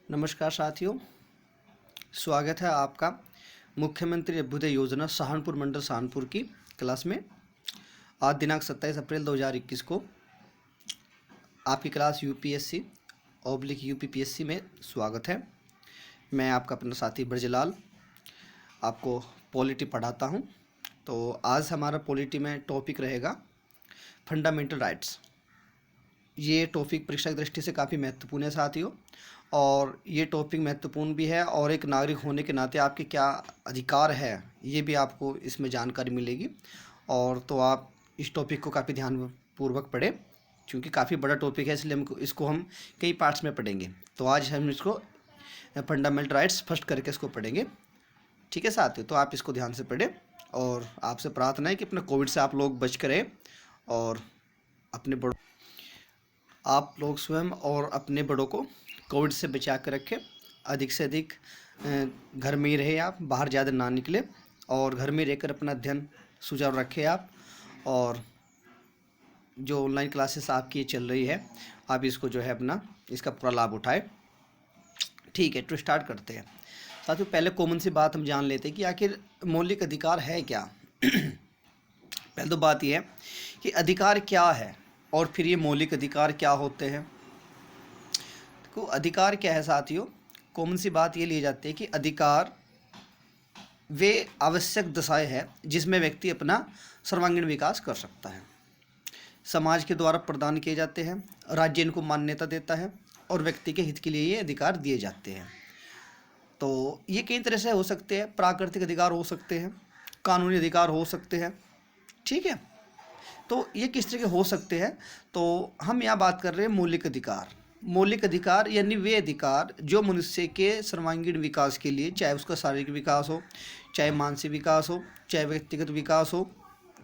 नमस्कार साथियों, स्वागत है आपका मुख्यमंत्री अभ्युदय योजना सहारनपुर मंडल सहारनपुर की क्लास में। आज दिनांक 27 अप्रैल 2021 को आपकी क्लास यूपीएससी ऑब्लिक यूपीपीएससी में स्वागत है। मैं आपका अपना साथी ब्रजलाल आपको पॉलिटी पढ़ाता हूं। तो आज हमारा पॉलिटी में टॉपिक रहेगा फंडामेंटल राइट्स। ये टॉपिक परीक्षा की दृष्टि से काफ़ी महत्वपूर्ण है साथियों, और ये टॉपिक महत्वपूर्ण भी है और एक नागरिक होने के नाते आपके क्या अधिकार है ये भी आपको इसमें जानकारी मिलेगी। और तो आप इस टॉपिक को काफ़ी ध्यानपूर्वक पढ़ें, क्योंकि काफ़ी बड़ा टॉपिक है, इसलिए इसको हम कई पार्ट्स में पढ़ेंगे। तो आज हम इसको फंडामेंटल राइट्स फर्स्ट करके इसको पढ़ेंगे। ठीक है साथियों, तो आप इसको ध्यान से पढ़ें और आपसे प्रार्थना है कि अपने कोविड से आप लोग बच कर रहें और अपने बड़ों आप लोग स्वयं और अपने बड़ों को कोविड से बचा कर रखें। अधिक से अधिक घर में ही रहे, आप बाहर ज़्यादा ना निकले और घर में रहकर अपना अध्ययन सुचारू रखें आप। और जो ऑनलाइन क्लासेस आपकी चल रही है, आप इसको जो है अपना इसका पूरा लाभ उठाएं। ठीक है, तो स्टार्ट करते हैं साथियों। पहले कॉमन सी बात हम जान लेते हैं कि आखिर मौलिक अधिकार है क्या। पहले तो बात यह है कि अधिकार क्या है और फिर ये मौलिक अधिकार क्या होते हैं। तो अधिकार क्या है साथियों, कॉमन सी बात ये ली जाती है कि अधिकार वे आवश्यक दशाएं हैं जिसमें व्यक्ति अपना सर्वांगीण विकास कर सकता है, समाज के द्वारा प्रदान किए जाते हैं, राज्य इनको मान्यता देता है और व्यक्ति के हित के लिए ये अधिकार दिए जाते हैं। तो ये कई तरह से हो सकते हैं, प्राकृतिक अधिकार हो सकते हैं, कानूनी अधिकार हो सकते हैं। ठीक है, तो ये किस तरह के हो सकते हैं। तो हम यहाँ बात कर रहे हैं मौलिक अधिकार। मौलिक अधिकार यानी वे अधिकार जो मनुष्य के सर्वांगीण विकास के लिए, चाहे उसका शारीरिक विकास हो, चाहे मानसिक विकास हो, चाहे व्यक्तिगत विकास हो,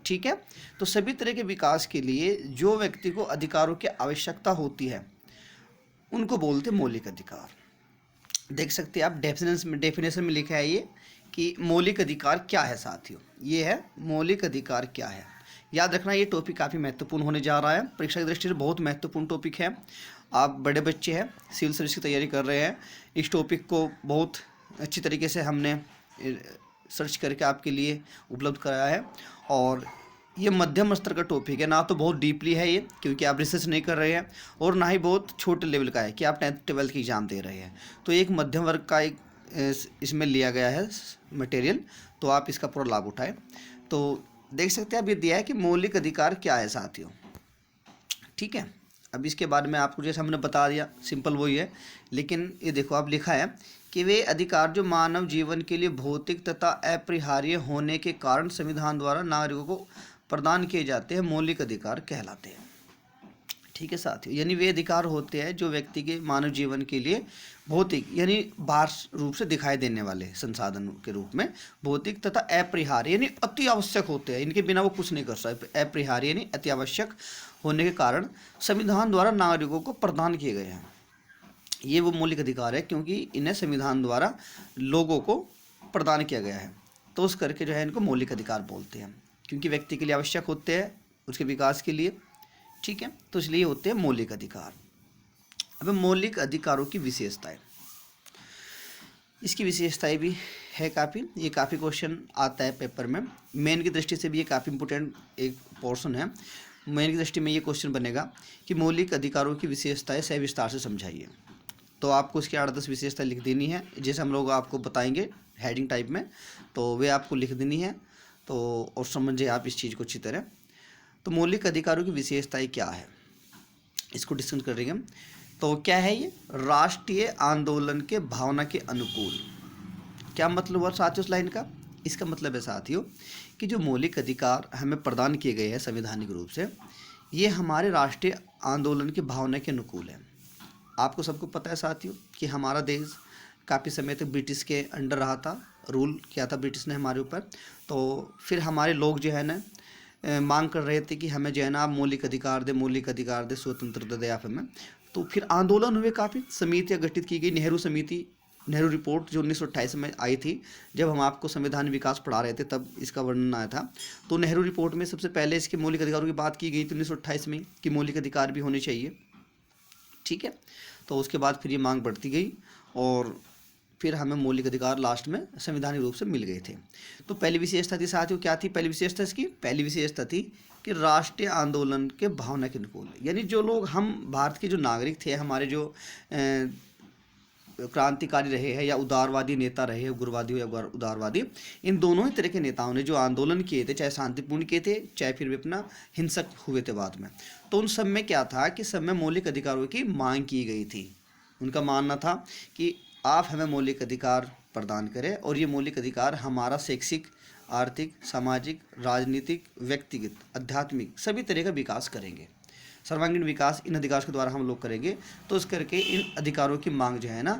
ठीक है, तो सभी तरह के विकास के लिए जो व्यक्ति को अधिकारों की आवश्यकता होती है उनको बोलते हैं मौलिक अधिकार। देख सकते हैं आप डेफिनेशन में लिखा है ये कि मौलिक अधिकार क्या है साथियों। ये है मौलिक अधिकार क्या है। याद रखना, ये टॉपिक काफ़ी महत्वपूर्ण होने जा रहा है, परीक्षा की दृष्टि से बहुत महत्वपूर्ण टॉपिक है। आप बड़े बच्चे हैं, सिविल सर्विस की तैयारी कर रहे हैं, इस टॉपिक को बहुत अच्छी तरीके से हमने सर्च करके आपके लिए उपलब्ध कराया है। और ये मध्यम स्तर का टॉपिक है, ना तो बहुत डीपली है ये, क्योंकि आप रिसर्च नहीं कर रहे हैं, और ना ही बहुत छोटे लेवल का है कि आप 10th 12th की एग्ज़ाम दे रहे हैं। तो एक मध्यम वर्ग का एक इसमें लिया गया है मटेरियल, तो आप इसका पूरा लाभ उठाएं। तो देख सकते हैं, अब ये दिया है कि मौलिक अधिकार क्या है साथियों। ठीक है, अब इसके बारे में आपको जैसे हमने बता दिया, सिंपल वही है, लेकिन ये देखो आप लिखा है कि वे अधिकार जो मानव जीवन के लिए भौतिक तथा अपरिहार्य होने के कारण संविधान द्वारा नागरिकों को प्रदान किए जाते हैं मौलिक अधिकार कहलाते हैं। ठीक है साथियों, यानी वे अधिकार होते हैं जो व्यक्ति के मानव जीवन के लिए भौतिक यानी बाह्य रूप से दिखाई देने वाले संसाधन के रूप में भौतिक तथा अपरिहार्य यानी अति आवश्यक होते हैं, इनके बिना वो कुछ नहीं कर सकते। अपरिहार्य यानी अति आवश्यक होने के कारण संविधान द्वारा नागरिकों को प्रदान किए गए हैं। ये वो मौलिक अधिकार है क्योंकि इन्हें संविधान द्वारा लोगों को प्रदान किया गया है, तो उस करके जो है इनको मौलिक अधिकार बोलते हैं, क्योंकि व्यक्ति के लिए आवश्यक होते हैं उसके विकास के लिए। ठीक है, तो इसलिए होते हैं मौलिक अधिकार। अब मौलिक अधिकारों की विशेषताएं, इसकी विशेषताएं भी है काफ़ी, ये काफ़ी क्वेश्चन आता है पेपर में। मेन की दृष्टि से भी ये काफ़ी इंपॉर्टेंट एक पोर्शन है। मेन की दृष्टि में ये क्वेश्चन बनेगा कि मौलिक अधिकारों की विशेषताएं सविस्तार से समझाइए। तो आपको इसकी 8-10 विशेषताएं लिख देनी है, जैसे हम लोग आपको बताएंगे हेडिंग टाइप में, तो वे आपको लिख देनी है। तो और समझिए आप इस चीज़ को अच्छी तरह। तो मौलिक अधिकारों की विशेषताएं क्या है, इसको डिस्कस करेंगे। तो क्या है ये, राष्ट्रीय आंदोलन के भावना के अनुकूल। क्या मतलब हुआ साथियों इस लाइन का, इसका मतलब है साथियों कि जो मौलिक अधिकार हमें प्रदान किए गए हैं संवैधानिक रूप से, ये हमारे राष्ट्रीय आंदोलन की भावना के अनुकूल है। आपको सबको पता है साथियों कि हमारा देश काफ़ी समय तक ब्रिटिश के अंडर रहा था, रूल किया था ब्रिटिश ने हमारे ऊपर। तो फिर हमारे लोग जो है ना मांग कर रहे थे कि हमें जो है ना आप मौलिक अधिकार दे, मौलिक अधिकार दे, स्वतंत्रता दे आप हमें। तो फिर आंदोलन हुए, काफ़ी समितियाँ गठित की गई, नेहरू समिति, नेहरू रिपोर्ट जो 1928 में आई थी। जब हम आपको संविधान विकास पढ़ा रहे थे तब इसका वर्णन आया था। तो नेहरू रिपोर्ट में सबसे पहले इसके मौलिक अधिकारों की बात की गई थी 1928 में कि मौलिक अधिकार भी होने चाहिए। ठीक है, तो उसके बाद फिर ये मांग बढ़ती गई और फिर हमें मौलिक अधिकार लास्ट में संवैधानिक रूप से मिल गए थे। तो पहली विशेषता थी साथियों, क्या थी पहली विशेषता इसकी? पहली विशेषता थी कि राष्ट्रीय आंदोलन के भावना के अनुकूल, यानी जो लोग, हम भारत के जो नागरिक थे, हमारे जो क्रांतिकारी रहे हैं या उदारवादी नेता रहे, उग्रवादी हो या उदारवादी, इन दोनों ही तरह के नेताओं ने जो आंदोलन किए थे, चाहे शांतिपूर्ण किए थे, चाहे फिर भी अपना हिंसक हुए थे बाद में, तो उन सब में क्या था कि सब में मौलिक अधिकारों की मांग की गई थी। उनका मानना था कि आप हमें मौलिक अधिकार प्रदान करें और ये मौलिक अधिकार हमारा शैक्षिक, आर्थिक, सामाजिक, राजनीतिक, व्यक्तिगत, आध्यात्मिक सभी तरह का विकास करेंगे, सर्वांगीण विकास इन अधिकारों के द्वारा हम लोग करेंगे। तो इस करके इन अधिकारों की मांग जो है ना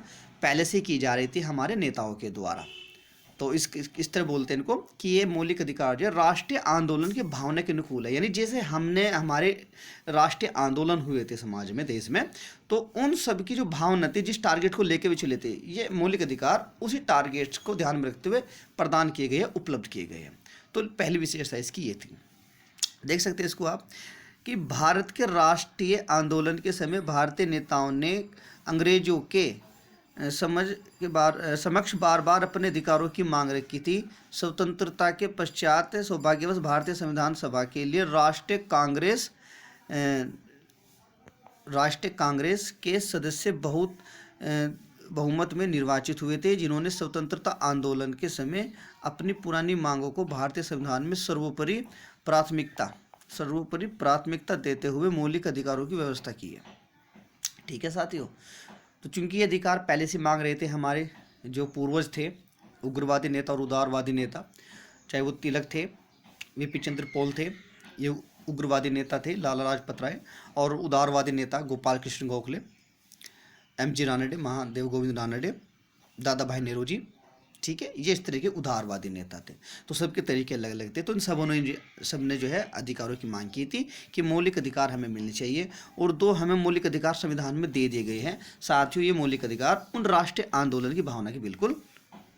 पहले से की जा रही थी हमारे नेताओं के द्वारा। तो इस तरह बोलते हैं इनको कि ये मौलिक अधिकार जो है राष्ट्रीय आंदोलन की भावना के अनुकूल है, यानी जैसे हमने हमारे राष्ट्रीय आंदोलन हुए थे समाज में, देश में, तो उन सब की जो भावना थी, जिस टारगेट को लेके भी चले थे, ये मौलिक अधिकार उसी टारगेट्स को ध्यान में रखते हुए प्रदान किए गए हैं, उपलब्ध किए गए हैं। तो पहली विशेषता इसकी ये थी। देख सकते हैं इसको आप कि भारत के राष्ट्रीय आंदोलन के समय भारतीय नेताओं ने अंग्रेजों के समक्ष बार बार अपने अधिकारों की मांग रखी थी। स्वतंत्रता के पश्चात सौभाग्यवश भारतीय संविधान सभा के लिए राष्ट्रीय कांग्रेस के सदस्य बहुमत में निर्वाचित हुए थे, जिन्होंने स्वतंत्रता आंदोलन के समय अपनी पुरानी मांगों को भारतीय संविधान में सर्वोपरि प्राथमिकता देते हुए मौलिक अधिकारों की व्यवस्था की है। ठीक है साथियों, तो चूंकि ये अधिकार पहले से मांग रहे थे हमारे जो पूर्वज थे, उग्रवादी नेता और उदारवादी नेता, चाहे वो तिलक थे, विपिन चंद्र पॉल थे, ये उग्रवादी नेता थे लाला लाजपत राय, और उदारवादी नेता गोपाल कृष्ण गोखले, एम.जी. रानडे, महादेव गोविंद रानडे, दादा भाई नेहरू, ठीक है, ये इस तरह के उदारवादी नेता थे। तो सबके तरीके अलग अलग थे। तो इन सबने जो है अधिकारों की मांग की थी कि मौलिक अधिकार हमें मिलने चाहिए, और दो हमें मौलिक अधिकार संविधान में दे दिए गए हैं। साथियों, ये मौलिक अधिकार उन राष्ट्रीय आंदोलन की भावना के बिल्कुल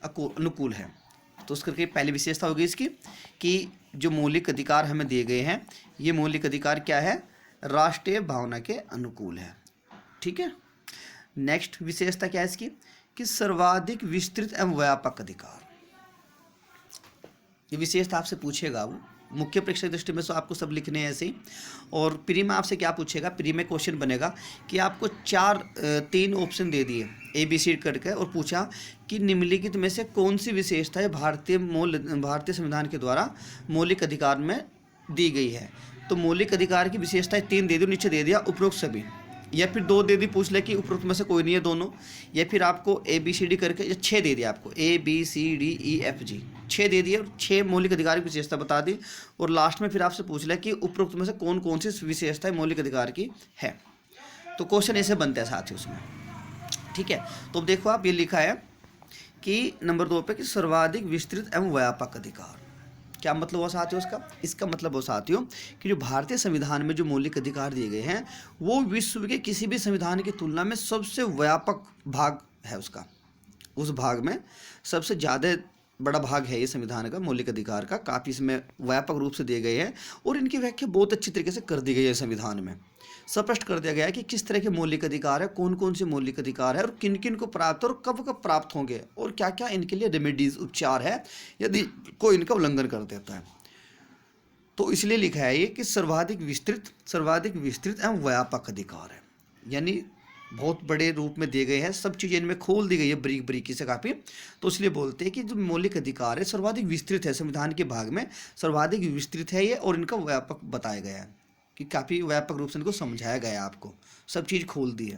अनुकूल है। तो उस करके पहली विशेषता होगी इसकी कि जो मौलिक अधिकार हमें दिए गए हैं, ये मौलिक अधिकार क्या है? राष्ट्रीय भावना के अनुकूल है। ठीक है, नेक्स्ट विशेषता क्या है इसकी कि सर्वाधिक विस्तृत एवं व्यापक अधिकार। ये विशेषता आपसे पूछेगा, वो मुख्य परीक्षा की दृष्टि में तो आपको सब लिखने हैं ऐसे ही। और प्री में आपसे क्या पूछेगा? प्री में क्वेश्चन बनेगा कि आपको 3 ऑप्शन दे दिए ABC करके, और पूछा कि निम्नलिखित में से कौन सी विशेषता है भारतीय संविधान के द्वारा मौलिक अधिकार में दी गई है। तो मौलिक अधिकार की विशेषताएं 3 दे दी, नीचे दे दिया उपरोक्त सभी, या फिर 2 दे दी, पूछ ले कि उपरोक्त में से कोई नहीं है दोनों, या फिर आपको ABCD करके 6 दे दिया, आपको ABCDEFG 6 दे दिए और 6 मौलिक अधिकार की विशेषता बता दी, और लास्ट में फिर आपसे पूछ लिया कि उपरोक्त में से कौन कौन सी विशेषताएं मौलिक अधिकार की है। तो क्वेश्चन ऐसे बनते हैं साथ ही उसमें। ठीक है, तो अब देखो आप, ये लिखा है कि नंबर 2 पे कि सर्वाधिक विस्तृत एवं व्यापक अधिकार। क्या मतलब हुआ साथियों उसका? इसका मतलब हो साथियों कि जो भारतीय संविधान में जो मौलिक अधिकार दिए गए हैं, वो विश्व के किसी भी संविधान की तुलना में सबसे व्यापक भाग है उसका। उस भाग में सबसे ज़्यादा बड़ा भाग है ये संविधान का, मौलिक अधिकार का। काफ़ी इसमें व्यापक रूप से दिए गए हैं, और इनकी व्याख्या बहुत अच्छी तरीके से कर दी गई है। संविधान में स्पष्ट कर दिया गया है कि किस तरह के मौलिक अधिकार है, कौन कौन से मौलिक अधिकार है, और किन किन को प्राप्त और कब कब प्राप्त होंगे, और क्या क्या इनके लिए रेमेडीज, उपचार है यदि कोई इनका उल्लंघन कर देता है। तो इसलिए लिखा है ये कि सर्वाधिक विस्तृत एवं व्यापक अधिकार है, यानी बहुत बड़े रूप में दिए गए हैं, सब चीज़ें इनमें खोल दी गई है बारीकी से काफ़ी। तो इसलिए बोलते हैं कि जो मौलिक अधिकार है सर्वाधिक विस्तृत है, संविधान के भाग में सर्वाधिक विस्तृत है ये, और इनका व्यापक बताया गया है कि काफ़ी व्यापक रूप से इनको समझाया गया है, आपको सब चीज़ खोल दी है।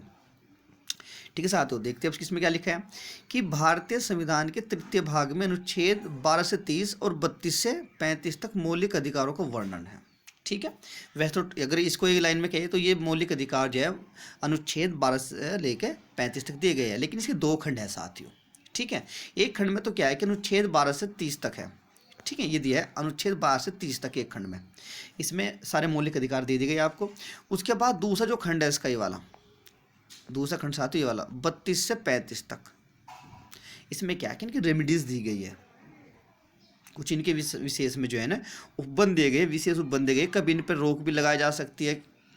ठीक है साथियों, देखते हैं अब इसमें क्या लिखा है कि भारतीय संविधान के 3य भाग में अनुच्छेद 12 से 30 और 32 से 35 तक मौलिक अधिकारों का वर्णन है। ठीक है, वैसे तो अगर इसको एक लाइन में कहे तो ये मौलिक अधिकार जो है अनुच्छेद 12 से लेकर 35 तक दिए गए हैं, लेकिन इसके 2 खंड है साथियों। ठीक है, एक खंड में तो क्या है कि अनुच्छेद 12 से 30 तक है। ठीक है, ये दिया है अनुच्छेद 12 से 30 तक एक खंड में, इसमें सारे मौलिक अधिकार दे दिए गए आपको। उसके बाद दूसरा जो खंड है इसका, ये वाला दूसरा खंड साथियों, ये वाला 32 से 35 तक, इसमें क्या है कि इनकी रेमेडीज दी गई है। कुछ इनके विशेष में जो है ना उपबंध दिए गए, विशेष उपबंध दिए गए, कभी इन पर रोक भी लगाई जा सकती है।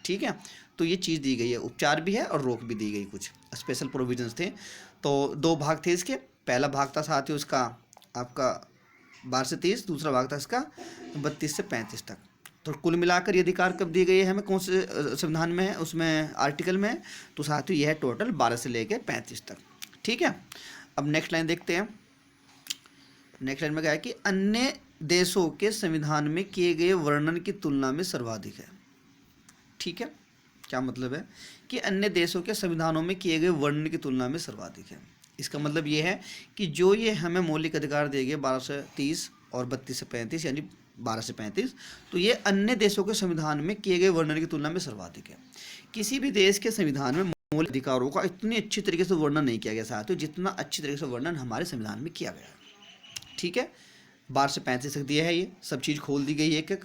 ठीक है। तो ये चीज़ दी गई है, उपचार भी है और रोक भी दी गई, कुछ स्पेशल प्रोविजंस थे। तो दो भाग थे इसके, पहला भाग था साथियों उसका आपका 12 से 30, दूसरा भाग था इसका 32 से 35 तक। तो कुल मिलाकर ये अधिकार कब दिए गए हैं हमें, कौन से संविधान में है, उसमें आर्टिकल में है। तो साथियों यह है टोटल 12 से लेकर 35 तक, ठीक है। अब नेक्स्ट लाइन देखते हैं। नेक्स्ट लाइन में क्या है कि अन्य देशों के संविधान में किए गए वर्णन की तुलना में सर्वाधिक है, ठीक है। क्या मतलब है कि अन्य देशों के संविधानों में किए गए वर्णन की तुलना में सर्वाधिक है। इसका मतलब ये है कि जो ये हमें मौलिक अधिकार दिए गए 12 से 30 और 32 से 35 यानी 12 से 35, तो ये अन्य देशों के संविधान में किए गए वर्णन की तुलना में सर्वाधिक है। किसी भी देश के संविधान में मौलिक अधिकारों का इतनी अच्छी तरीके से वर्णन नहीं किया गया साथियों, जितना अच्छी तरीके से वर्णन हमारे संविधान में किया गया है, ठीक है। 12 से 35 तक दिया है, ये सब चीज़ खोल दी गई है एक एक,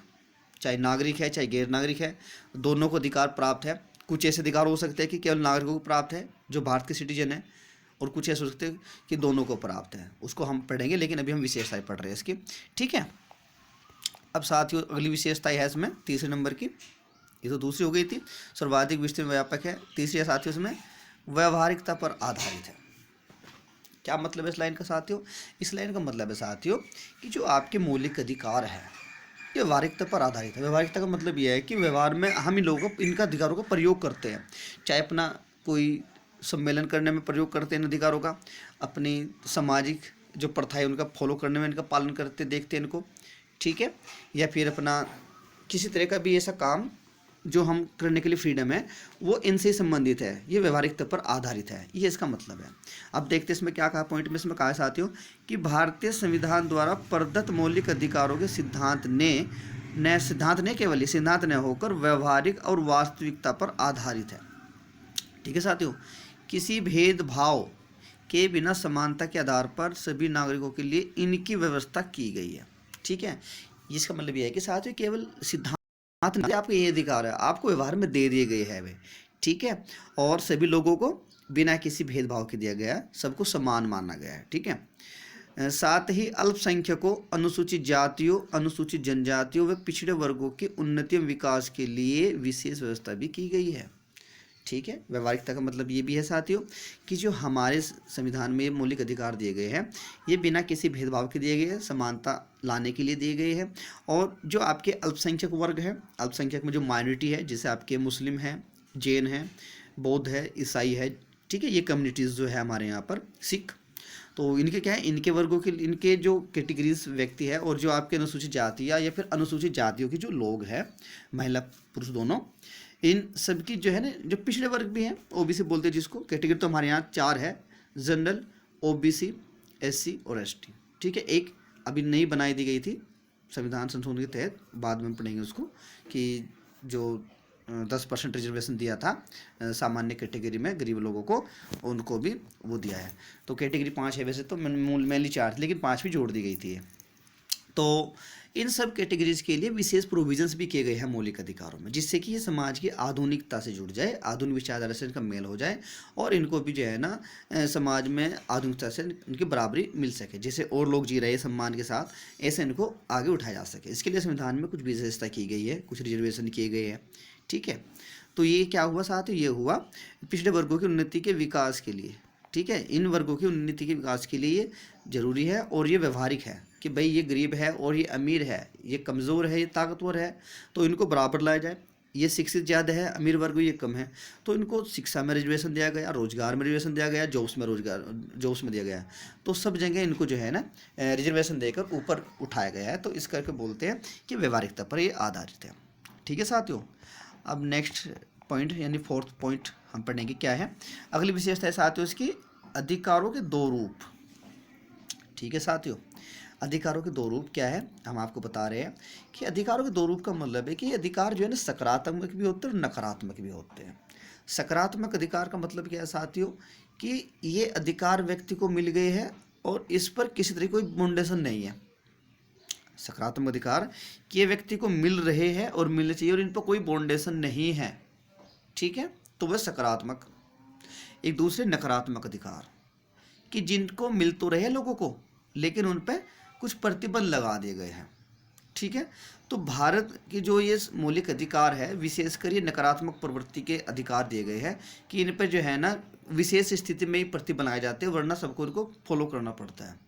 चाहे नागरिक है चाहे गैर नागरिक है, दोनों को अधिकार प्राप्त है। कुछ ऐसे अधिकार हो सकते हैं कि केवल नागरिकों को प्राप्त है जो भारत के सिटीजन है, और कुछ ऐसे हो सकते हैं कि दोनों को प्राप्त है, उसको हम पढ़ेंगे, लेकिन अभी हम विशेषताएं पढ़ रहे हैं इसकी, ठीक है। अब साथियों अगली विशेषता है इसमें तीसरे नंबर की, ये तो दूसरी हो गई थी, सर्वाधिक विस्तृत व्यापक है। तीसरी है साथियों इसमें व्यवहारिकता पर आधारित है। क्या मतलब है इस लाइन का साथियों? इस लाइन का मतलब है साथियों कि जो आपके मौलिक अधिकार है ये व्यवहारिकता पर आधारित है। व्यवहारिकता का मतलब यह है कि व्यवहार में हम इन लोगों को इनका अधिकारों का प्रयोग करते हैं, चाहे अपना कोई सम्मेलन करने में प्रयोग करते हैं इन अधिकारों का, अपनी सामाजिक जो प्रथाएं उनका फॉलो करने में इनका पालन करते देखते हैं इनको, ठीक है, या फिर अपना किसी तरह का भी ऐसा काम जो हम करने के लिए फ्रीडम है वो इनसे संबंधित है, ये व्यवहारिकता पर आधारित है, ये इसका मतलब है। अब देखते हैं इसमें क्या कहा पॉइंट में, इसमें कहा साथियों कि भारतीय संविधान द्वारा प्रदत्त मौलिक अधिकारों के सिद्धांत ने केवल ये सिद्धांत न होकर व्यवहारिक और वास्तविकता पर आधारित है, ठीक है साथियों। किसी भेदभाव के बिना समानता के आधार पर सभी नागरिकों के लिए इनकी व्यवस्था की गई है, ठीक है। इसका मतलब यह है कि साथियों केवल सिद्धांत आपको ये अधिकार है, आपको व्यवहार में दे दिए गए हैं वे, ठीक है, और सभी लोगों को बिना किसी भेदभाव के दिया गया है, सबको समान माना गया है, ठीक है। साथ ही अल्पसंख्यकों, अनुसूचित जातियों, अनुसूचित जनजातियों व पिछड़े वर्गों के उन्नति एवं विकास के लिए विशेष व्यवस्था भी की गई है, ठीक है। व्यवहारिकता का मतलब ये भी है साथियों कि जो हमारे संविधान में मौलिक अधिकार दिए गए हैं ये बिना किसी भेदभाव के दिए गए हैं, समानता लाने के लिए दिए गए हैं। और जो आपके अल्पसंख्यक वर्ग है, अल्पसंख्यक में जो माइनॉरिटी है, जैसे आपके मुस्लिम हैं, जैन हैं, बौद्ध है, ईसाई है, ठीक है, ये कम्युनिटीज़ जो है हमारे यहाँ पर, सिख, तो इनके क्या है, इनके वर्गों के इनके जो कैटेगरीज व्यक्ति है, और जो आपके अनुसूचित जाति या फिर अनुसूचित जातियों के जो लोग हैं, महिला पुरुष दोनों, इन सबकी जो है ना, जो पिछड़े वर्ग भी हैं, ओबीसी बोलते हैं जिसको, कैटेगरी तो हमारे यहाँ 4 है, जनरल, ओबीसी, एससी और एसटी, ठीक है। एक अभी नई बनाई दी गई थी संविधान संशोधन के तहत, बाद में पढ़ेंगे उसको, कि जो 10% रिजर्वेशन दिया था सामान्य कैटेगरी में गरीब लोगों को, उनको भी वो दिया है। तो कैटेगरी 5 है, वैसे तो मेनली 4 थी, लेकिन 5 भी जोड़ दी गई थी। तो इन सब कैटेगरीज के लिए विशेष प्रोविजंस भी किए गए हैं मौलिक अधिकारों में, जिससे कि ये समाज की आधुनिकता से जुड़ जाए, आधुनिक विचारधारा से इनका मेल हो जाए, और इनको भी जो है ना समाज में आधुनिकता से इनकी बराबरी मिल सके, जैसे और लोग जी रहे हैं सम्मान के साथ, ऐसे इनको आगे उठाया जा सके। इसके लिए संविधान में कुछ विशेषता की गई है, कुछ रिजर्वेशन किए गए हैं, ठीक है। तो ये क्या हुआ साथ, ये हुआ पिछड़े वर्गों की उन्नति के विकास के लिए, ठीक है। इन वर्गों की उन्नति के विकास के लिए ये जरूरी है, और ये व्यवहारिक है कि भाई ये गरीब है और ये अमीर है, ये कमज़ोर है, ये ताकतवर है, तो इनको बराबर लाया जाए। ये शिक्षित ज़्यादा है, अमीर वर्ग ये कम है, तो इनको शिक्षा में रिजर्वेशन दिया गया, रोजगार में रिजर्वेशन दिया गया, जॉब्स में दिया गया, तो सब जगह इनको जो है ना रिजर्वेशन देकर ऊपर उठाया गया है। तो इस करके बोलते हैं कि व्यवहारिकता पर ये आधारित है, ठीक है साथियों। अब नेक्स्ट पॉइंट यानी 4th पॉइंट हम पढ़ेंगे क्या है। अगली विशेषता है साथियों इसकी अधिकारों के 2 रूप, ठीक है साथियों। अधिकारों के 2 रूप क्या है, हम आपको बता रहे हैं कि अधिकारों के 2 रूप का मतलब है कि ये अधिकार जो है ना सकारात्मक भी होते हैं और नकारात्मक भी होते हैं। सकारात्मक अधिकार का मतलब क्या है साथियों कि ये अधिकार व्यक्ति को मिल गए हैं और इस पर किसी तरह कोई बाउंडेशन नहीं है। सकारात्मक अधिकार कि ये व्यक्ति को मिल रहे हैं और मिलने चाहिए और इन पर कोई बाउंडेशन नहीं है, ठीक है, तो वह सकारात्मक। एक दूसरे नकारात्मक अधिकार कि जिनको मिल तो रहे लोगों को, लेकिन उन पर कुछ प्रतिबंध लगा दिए गए हैं, ठीक है। तो भारत के जो ये मौलिक अधिकार है, विशेषकर ये नकारात्मक प्रवृत्ति के अधिकार दिए गए हैं कि इन पर जो है ना विशेष स्थिति में ही प्रतिबंध बनाए जाते हैं, वरना सबको इनको फॉलो करना पड़ता है।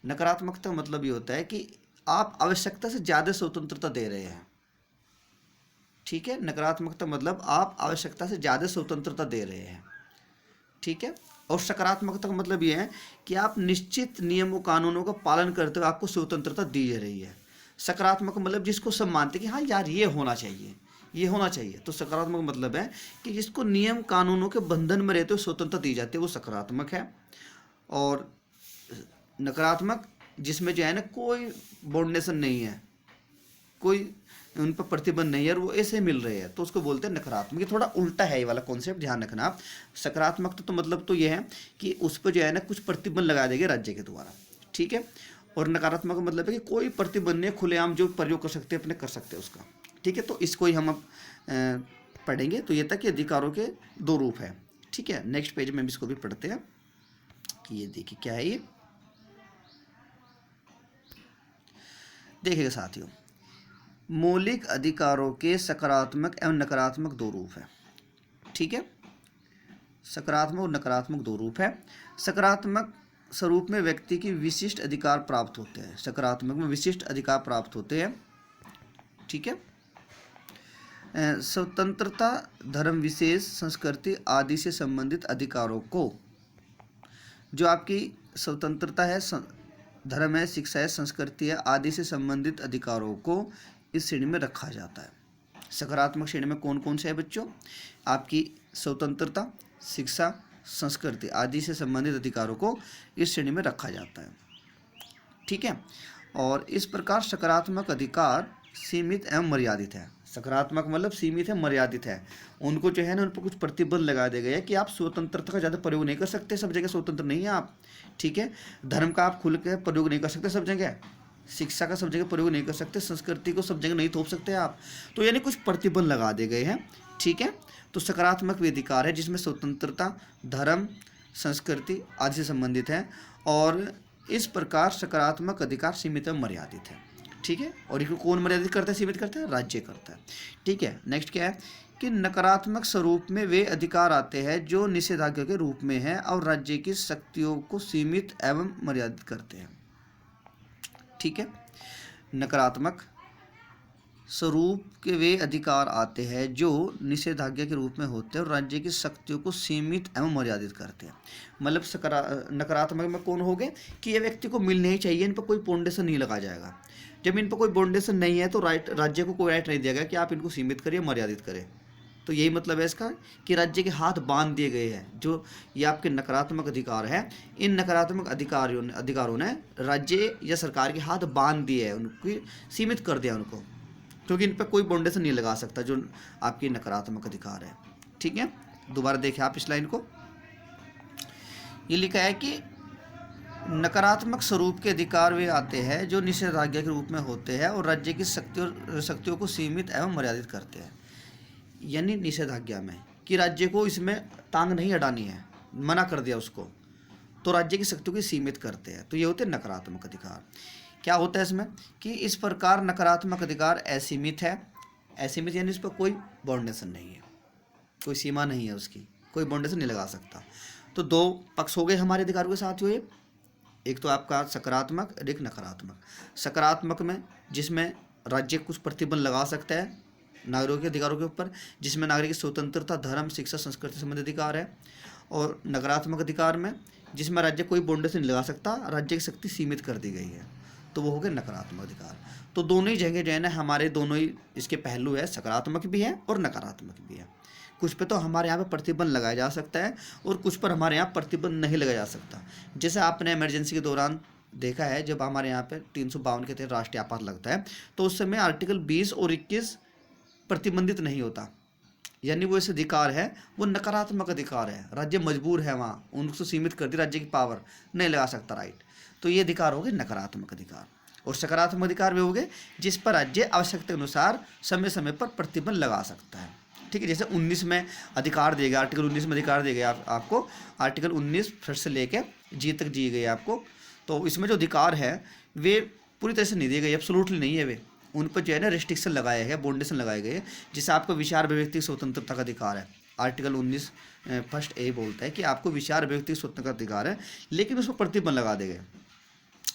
नकारात्मकता मतलब ये होता है कि आप आवश्यकता से ज़्यादा स्वतंत्रता दे रहे हैं। ठीक है, नकारात्मकता मतलब आप आवश्यकता से ज़्यादा स्वतंत्रता दे रहे हैं। ठीक है। और सकारात्मकता का मतलब ये है कि आप निश्चित नियमों कानूनों का पालन करते हुए आपको स्वतंत्रता दी जा रही है। सकारात्मक मतलब जिसको सब मानते कि हाँ यार ये होना चाहिए, ये होना चाहिए। तो सकारात्मक मतलब है कि जिसको नियम कानूनों के बंधन में रहते हुए स्वतंत्रता दी जाती है, वो सकारात्मक है। और नकारात्मक जिसमें जो है ना कोई बाउंडेशन नहीं है, कोई उन पर प्रतिबंध नहीं है और वो ऐसे मिल रहे हैं, तो उसको बोलते हैं नकारात्मक। ये थोड़ा उल्टा है ये वाला कॉन्सेप्ट, ध्यान रखना आप। सकारात्मक तो मतलब तो ये है कि उस पर जो है ना कुछ प्रतिबंध लगा देंगे राज्य के द्वारा। ठीक है। और नकारात्मक मतलब है कि कोई प्रतिबंध नहीं, खुलेआम जो प्रयोग कर सकते हैं अपने कर सकते हैं उसका। ठीक है। तो इसको ही हम अब पढ़ेंगे। तो ये तक कि अधिकारों के दो रूप है। ठीक है। नेक्स्ट पेज में इसको भी पढ़ते हैं कि ये देखिए क्या है। ये देखिएगा साथियों, मौलिक अधिकारों के सकारात्मक एवं नकारात्मक दो रूप हैं। ठीक है। सकारात्मक और नकारात्मक दो रूप है। सकारात्मक स्वरूप में व्यक्ति की विशिष्ट अधिकार प्राप्त होते हैं। सकारात्मक में विशिष्ट अधिकार प्राप्त होते हैं। ठीक है। स्वतंत्रता, धर्म, विशेष, संस्कृति आदि से संबंधित अधिकारों को, जो आपकी स्वतंत्रता है, धर्म है, शिक्षा है, संस्कृति है आदि से संबंधित अधिकारों को इस श्रेणी में रखा जाता है। सकारात्मक श्रेणी में कौन कौन से है बच्चों? आपकी स्वतंत्रता, शिक्षा, संस्कृति आदि से संबंधित अधिकारों को इस श्रेणी में रखा जाता है। ठीक है। और इस प्रकार सकारात्मक अधिकार सीमित एवं मर्यादित है। सकारात्मक मतलब सीमित है, मर्यादित है। उनको जो है ना उन पर कुछ प्रतिबंध लगा दिए गए हैं कि आप स्वतंत्रता का ज़्यादा प्रयोग नहीं कर सकते, सब जगह स्वतंत्र नहीं है आप। ठीक है। धर्म का आप खुल के प्रयोग नहीं कर सकते सब जगह, शिक्षा का सब जगह प्रयोग नहीं कर सकते, संस्कृति को सब जगह नहीं थोप सकते आप। तो यानी कुछ प्रतिबंध लगा दिए गए हैं। ठीक है। तो सकारात्मक भी अधिकार है जिसमें स्वतंत्रता, धर्म, संस्कृति आदि से संबंधित है। और इस प्रकार सकारात्मक अधिकार सीमित और मर्यादित है। ठीक है। और इसको कौन मर्यादित करता है, सीमित करता है? राज्य करता है। ठीक है। नेक्स्ट क्या है कि नकारात्मक स्वरूप में वे अधिकार आते हैं जो निषेधाज्ञा के रूप में है और राज्य की शक्तियों को सीमित एवं मर्यादित करते हैं। ठीक है। नकारात्मक स्वरूप के वे अधिकार आते हैं जो निषेधाज्ञा के रूप में होते हैं और राज्य की शक्तियों को सीमित एवं मर्यादित करते हैं। मतलब नकारात्मक में कौन हो गए कि ये व्यक्ति को मिलने ही चाहिए, इन पर कोई बाउंडेशन नहीं लगा जाएगा। जब इन पर कोई बाउंडेशन नहीं है तो राज्य को कोई राइट नहीं दिया गया कि आप इनको सीमित करिए, मर्यादित करें। तो यही मतलब है इसका कि राज्य के हाथ बांध दिए गए हैं। जो ये आपके नकारात्मक अधिकार है, इन नकारात्मक अधिकारों ने राज्य या सरकार के हाथ बांध दिए हैं, उनको सीमित कर दिया उनको, क्योंकि इन पर कोई बाउंडेशन नहीं लगा सकता जो आपकी नकारात्मक अधिकार है। ठीक है। दोबारा देखें आप इस लाइन को, ये लिखा है कि नकारात्मक स्वरूप के अधिकार वे आते हैं जो निषेधाज्ञा के रूप में होते हैं और राज्य की शक्तियों को सीमित एवं मर्यादित करते हैं। यानी निषेधाज्ञा में कि राज्य को इसमें टांग नहीं अड़ानी है, मना कर दिया उसको, तो राज्य की शक्तियों को सीमित करते हैं। तो ये होते हैं नकारात्मक अधिकार। क्या होता है इसमें कि इस प्रकार नकारात्मक अधिकार असीमित है। असीमित यानी इस पर कोई बाउंडेशन नहीं है, कोई सीमा नहीं है, उसकी कोई बाउंडेशन नहीं लगा सकता। तो दो पक्ष हो गए हमारे अधिकारों के साथ हुए, एक तो आपका सकारात्मक और एक नकारात्मक। सकारात्मक में जिसमें राज्य कुछ प्रतिबंध लगा सकता है नागरिकों के अधिकारों के ऊपर, जिसमें नागरिक की स्वतंत्रता, धर्म, शिक्षा, संस्कृति संबंधित अधिकार है। और नकारात्मक अधिकार में जिसमें राज्य कोई बाउंडेशन नहीं लगा सकता, राज्य की शक्ति सीमित कर दी गई है, तो वो हो गया नकारात्मक अधिकार। तो दोनों ही जगह जो है ना हमारे दोनों ही इसके पहलू है, सकारात्मक भी है और नकारात्मक भी है। कुछ पे तो हमारे यहाँ पे प्रतिबंध लगाया जा सकता है और कुछ पर हमारे यहाँ प्रतिबंध नहीं लगाया जा सकता। जैसे आपने इमरजेंसी के दौरान देखा है, जब हमारे यहाँ पे 352 के तहत राष्ट्रीय आपात लगता है तो उस समय आर्टिकल 20 और 21 प्रतिबंधित नहीं होता, यानी वो ऐसे अधिकार है, वो नकारात्मक अधिकार है, राज्य मजबूर है वहाँ उनको सीमित कर दी, राज्य की पावर नहीं लगा सकता, राइट। तो ये अधिकार हो गए नकारात्मक अधिकार। और सकारात्मक अधिकार वे हो गए जिस पर राज्य आवश्यकता के अनुसार समय समय पर प्रतिबंध लगा सकता है। ठीक है। जैसे 19 में अधिकार दिए गए, आर्टिकल 19 में अधिकार दिए गए आपको, आर्टिकल 19 फिर से लेके जी तक दिए गए आपको। तो इसमें जो अधिकार है वे पूरी तरह से नहीं दिए गए, एब्सोल्युटली नहीं है वे। उन पर जो है ना रिस्ट्रिक्शन लगाए गए, बाउंडेशन लगाए गए, जिससे आपको विचार अभिव्यक्ति स्वतंत्रता का अधिकार है। आर्टिकल 19 फर्स्ट ए बोलता है कि आपको विचार अभिव्यक्ति स्वतंत्रता का अधिकार है, लेकिन उसमें प्रतिबंध लगा देंगे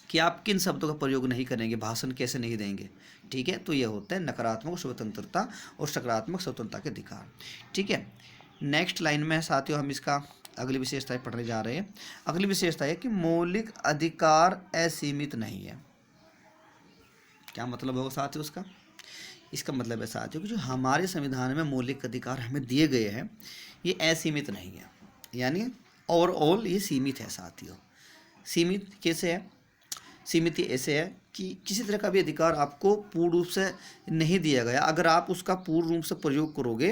कि आप किन शब्दों का प्रयोग नहीं करेंगे, भाषण कैसे नहीं देंगे। ठीक है, तो ये होता है नकारात्मक स्वतंत्रता और सकारात्मक स्वतंत्रता के अधिकार। ठीक है, नेक्स्ट लाइन में साथियों हम इसका अगली विशेषताएं पढ़ने जा रहे हैं। अगली विशेषता है कि मौलिक अधिकार असीमित नहीं है। क्या मतलब होगा साथियों उसका? इसका मतलब है साथियों कि जो हमारे संविधान में मौलिक अधिकार हमें दिए गए हैं ये असीमित नहीं है, यानी ओवरऑल ये सीमित है साथियों। सीमित कैसे है? सीमित ऐसे है कि किसी तरह का भी अधिकार आपको पूर्ण रूप से नहीं दिया गया, अगर आप उसका पूर्ण रूप से प्रयोग करोगे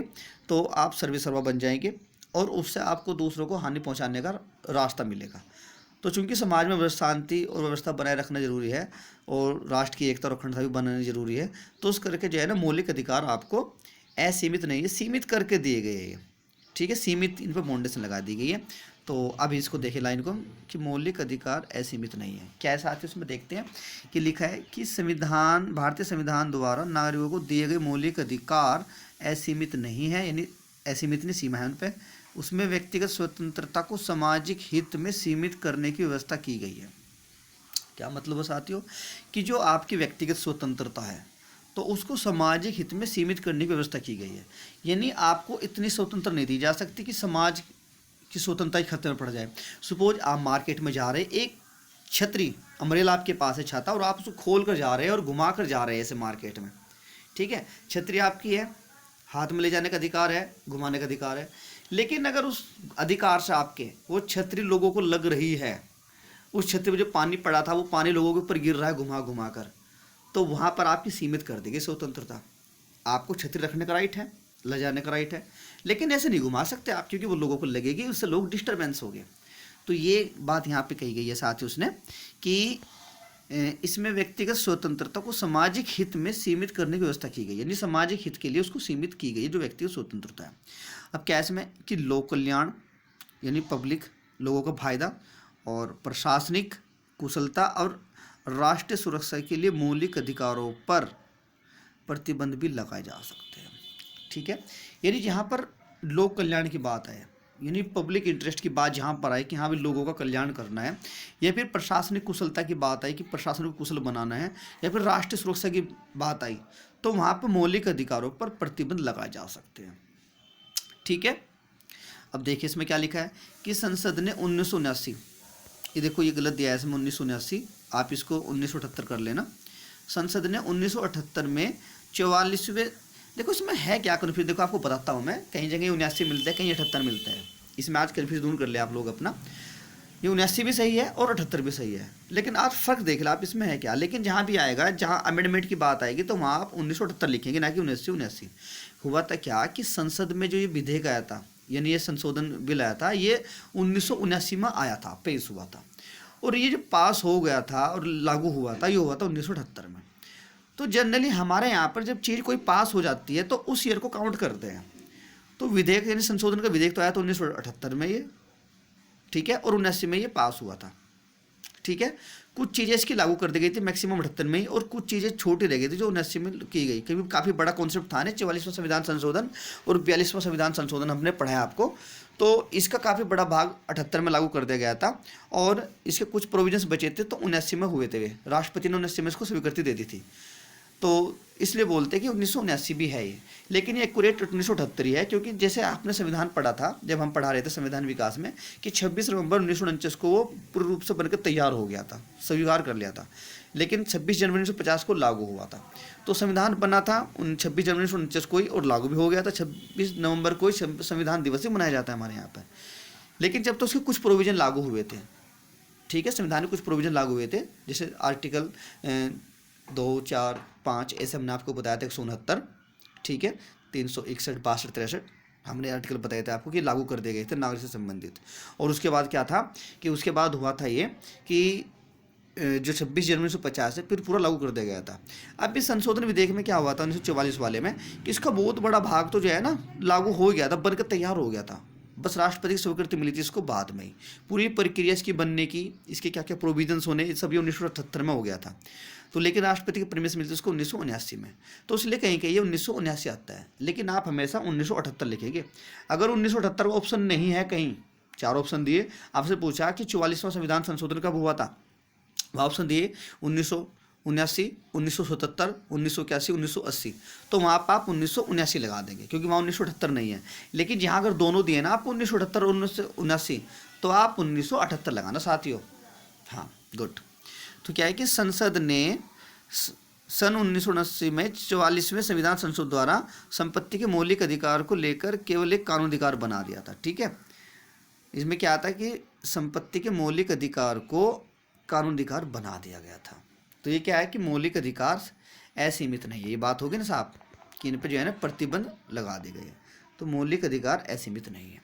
तो आप सर्वेसर्वा बन जाएंगे और उससे आपको दूसरों को हानि पहुंचाने का रास्ता मिलेगा। तो चूंकि समाज में शांति और व्यवस्था बनाए रखना जरूरी है और राष्ट्र की एकता और अखंडता भी बनानी जरूरी है, तो उस करके जो है ना मौलिक अधिकार आपको असीमित नहीं है, सीमित करके दिए गए हैं। ठीक है, सीमित इन पर बाउंडेशन लगा दी गई है। तो अब इसको देखें लाइन को कि मौलिक अधिकार असीमित नहीं है। क्या है साथियों उसमें देखते हैं कि लिखा है कि संविधान, भारतीय संविधान द्वारा नागरिकों को दिए गए मौलिक अधिकार असीमित नहीं है, यानी असीमित नहीं, सीमा है उन पर। उसमें व्यक्तिगत स्वतंत्रता को सामाजिक हित में सीमित करने की व्यवस्था की गई है। क्या मतलब है साथियों कि जो आपकी व्यक्तिगत स्वतंत्रता है तो उसको सामाजिक हित में सीमित करने की व्यवस्था की गई है, यानी आपको इतनी स्वतंत्रता नहीं दी जा सकती कि समाज की स्वतंत्रता ही खतरे में पड़ जाए। सपोज आप मार्केट में जा रहे हैं, एक छतरी अम्ब्रेला आपके पास है, छाता, और आप उसको खोल कर जा रहे हैं और घुमा कर जा रहे हैं ऐसे मार्केट में। ठीक है, छतरी आपकी है, हाथ में ले जाने का अधिकार है, घुमाने का अधिकार है, लेकिन अगर उस अधिकार से आपके वो छतरी लोगों को लग रही है, उस छतरी में जो पानी पड़ा था वो पानी लोगों के ऊपर गिर रहा है घुमा घुमा कर, तो वहाँ पर आपकी सीमित कर देगी स्वतंत्रता। आपको छतरी रखने का राइट है, ले जाने का राइट है, लेकिन ऐसे नहीं घुमा सकते आप, क्योंकि वो लोगों को लगेगी, उससे लोग डिस्टर्बेंस हो गए। तो ये बात यहाँ पे कही गई है साथ ही उसने कि इसमें व्यक्तिगत स्वतंत्रता को सामाजिक हित में सीमित करने की व्यवस्था की गई, यानी सामाजिक हित के लिए उसको सीमित की गई है जो व्यक्तिगत स्वतंत्रता है। अब क्या इसमें कि लोक कल्याण यानी पब्लिक, लोगों का फायदा, और प्रशासनिक कुशलता और राष्ट्रीय सुरक्षा के लिए मौलिक अधिकारों पर प्रतिबंध भी लगाए जा सकते हैं। ठीक है, यानी जहाँ पर लोक कल्याण की बात है, यानी पब्लिक इंटरेस्ट की बात जहाँ पर आए कि हाँ भी लोगों का कल्याण करना है, या फिर प्रशासनिक कुशलता की बात आई कि प्रशासन को कुशल बनाना है, या फिर राष्ट्रीय सुरक्षा की बात आई, तो वहाँ पर मौलिक अधिकारों पर प्रतिबंध लगाए जा सकते हैं। ठीक है, अब देखिए इसमें क्या लिखा है कि संसद ने 1979, ये देखो ये गलत दिया है इसमें 1979, आप इसको 1978 कर लेना। संसद ने 1978 में 44वें, देखो इसमें है क्या कन्फ्यूज, देखो आपको बताता हूँ मैं, कहीं जगह 79 मिलता है, कहीं 78 मिलता है, इसमें आज कन्फ्यूज दूर कर ले आप लोग अपना। ये 79 भी सही है और 78 भी सही है, लेकिन आप फ़र्क देख लो आप इसमें है क्या। लेकिन जहाँ भी आएगा, जहाँ अमेंडमेंट की बात आएगी, तो वहाँ आप 1978 लिखेंगे, ना कि 1979। हुआ था क्या कि संसद में जो ये विधेयक आया था, यानी ये संशोधन बिल आया था, ये 1979 में आया था, पेश हुआ था, और ये जो पास हो गया था और लागू हुआ था, ये हुआ था 1978 में। तो जनरली हमारे यहाँ पर जब चीज़ कोई पास हो जाती है तो उस ईयर को काउंट करते हैं। तो विधेयक यानी संशोधन का विधेयक तो आया था 1978 में ये, ठीक है, और 79 में ये पास हुआ था। ठीक है, कुछ चीज़ें इसकी लागू कर दी गई थी मैक्सिमम 78 में ही, और कुछ चीज़ें छोटी रह गई थी जो 79 में की गई, क्योंकि काफ़ी बड़ा कॉन्सेप्ट था ना 44वां संविधान संशोधन और 42वां संविधान संशोधन हमने पढ़ाया आपको। तो इसका काफ़ी बड़ा भाग 78 में लागू कर दिया गया था, और इसके कुछ प्रोविजंस बचे थे तो 79 में हुए थे, राष्ट्रपति ने 79 में इसको स्वीकृति दे दी थी। तो इसलिए बोलते हैं कि 1979 भी है ये, लेकिन ये एक्यूरेट 1978 ही है, क्योंकि जैसे आपने संविधान पढ़ा था जब हम पढ़ा रहे थे संविधान विकास में कि 26 नवंबर 1949 को वो पूर्ण रूप से बनकर तैयार हो गया था, स्वीकार कर लिया था, लेकिन 26 जनवरी 1950 को लागू हुआ था। तो संविधान बना था 26 जनवरी 1949 को ही और लागू भी हो गया था। 26 नवंबर को ही संविधान दिवस ही मनाया जाता है हमारे यहाँ पर, लेकिन जब तो उसके कुछ प्रोविजन लागू हुए थे। ठीक है, संविधान में कुछ प्रोविजन लागू हुए थे, जैसे आर्टिकल 2, 4, 5 ऐसे हमने आपको बताया था 169, ठीक है, 361, 62, 63 हमने आर्टिकल बताए थे आपको कि लागू कर दिए गए थे नागरिक से संबंधित। और उसके बाद क्या था कि उसके बाद हुआ था ये कि जो 26 जनवरी 1950 है फिर पूरा लागू कर दिया गया था। अब इस संशोधन विधेयक में क्या हुआ था 1944 वाले में कि इसका बहुत बड़ा भाग तो जो है ना लागू हो गया था, बनकर तैयार हो गया था, बस राष्ट्रपति की स्वीकृति मिली थी इसको बाद में ही। पूरी प्रक्रिया इसकी बनने की, इसके क्या क्या प्रोविजंस होने, सब ये 1978 में हो गया था। तो लेकिन राष्ट्रपति की परमिशन मिलती है उसको 1979 में। तो इसलिए कहीं कहीं ये 1979 आता है, लेकिन आप हमेशा 1978 लिखेंगे। अगर 1978 का ऑप्शन नहीं है, कहीं 4 ऑप्शन दिए, आपसे पूछा कि 44वां संविधान संशोधन कब हुआ था, वह ऑप्शन दिए 1979, 1977, 1981, 1980, तो वहाँ पर आप 1979 लगा देंगे, क्योंकि वहाँ 1978 नहीं है। लेकिन यहाँ अगर दोनों दिए ना आपको 1978 और 1979, तो आप 1978 लगाना साथियों। हाँ, गुड। तो क्या है कि संसद ने सन 1979 में 44वें संविधान संशोधन द्वारा संपत्ति के मौलिक अधिकार को लेकर केवल एक कानूनी अधिकार बना दिया था। ठीक है, इसमें क्या आता है कि संपत्ति के मौलिक अधिकार को कानूनी अधिकार बना दिया गया था। तो ये क्या है कि मौलिक अधिकार असीमित नहीं है, ये बात होगी ना साहब, कि इन पर जो है ना प्रतिबंध लगा दिए गए। तो मौलिक अधिकार असीमित नहीं है।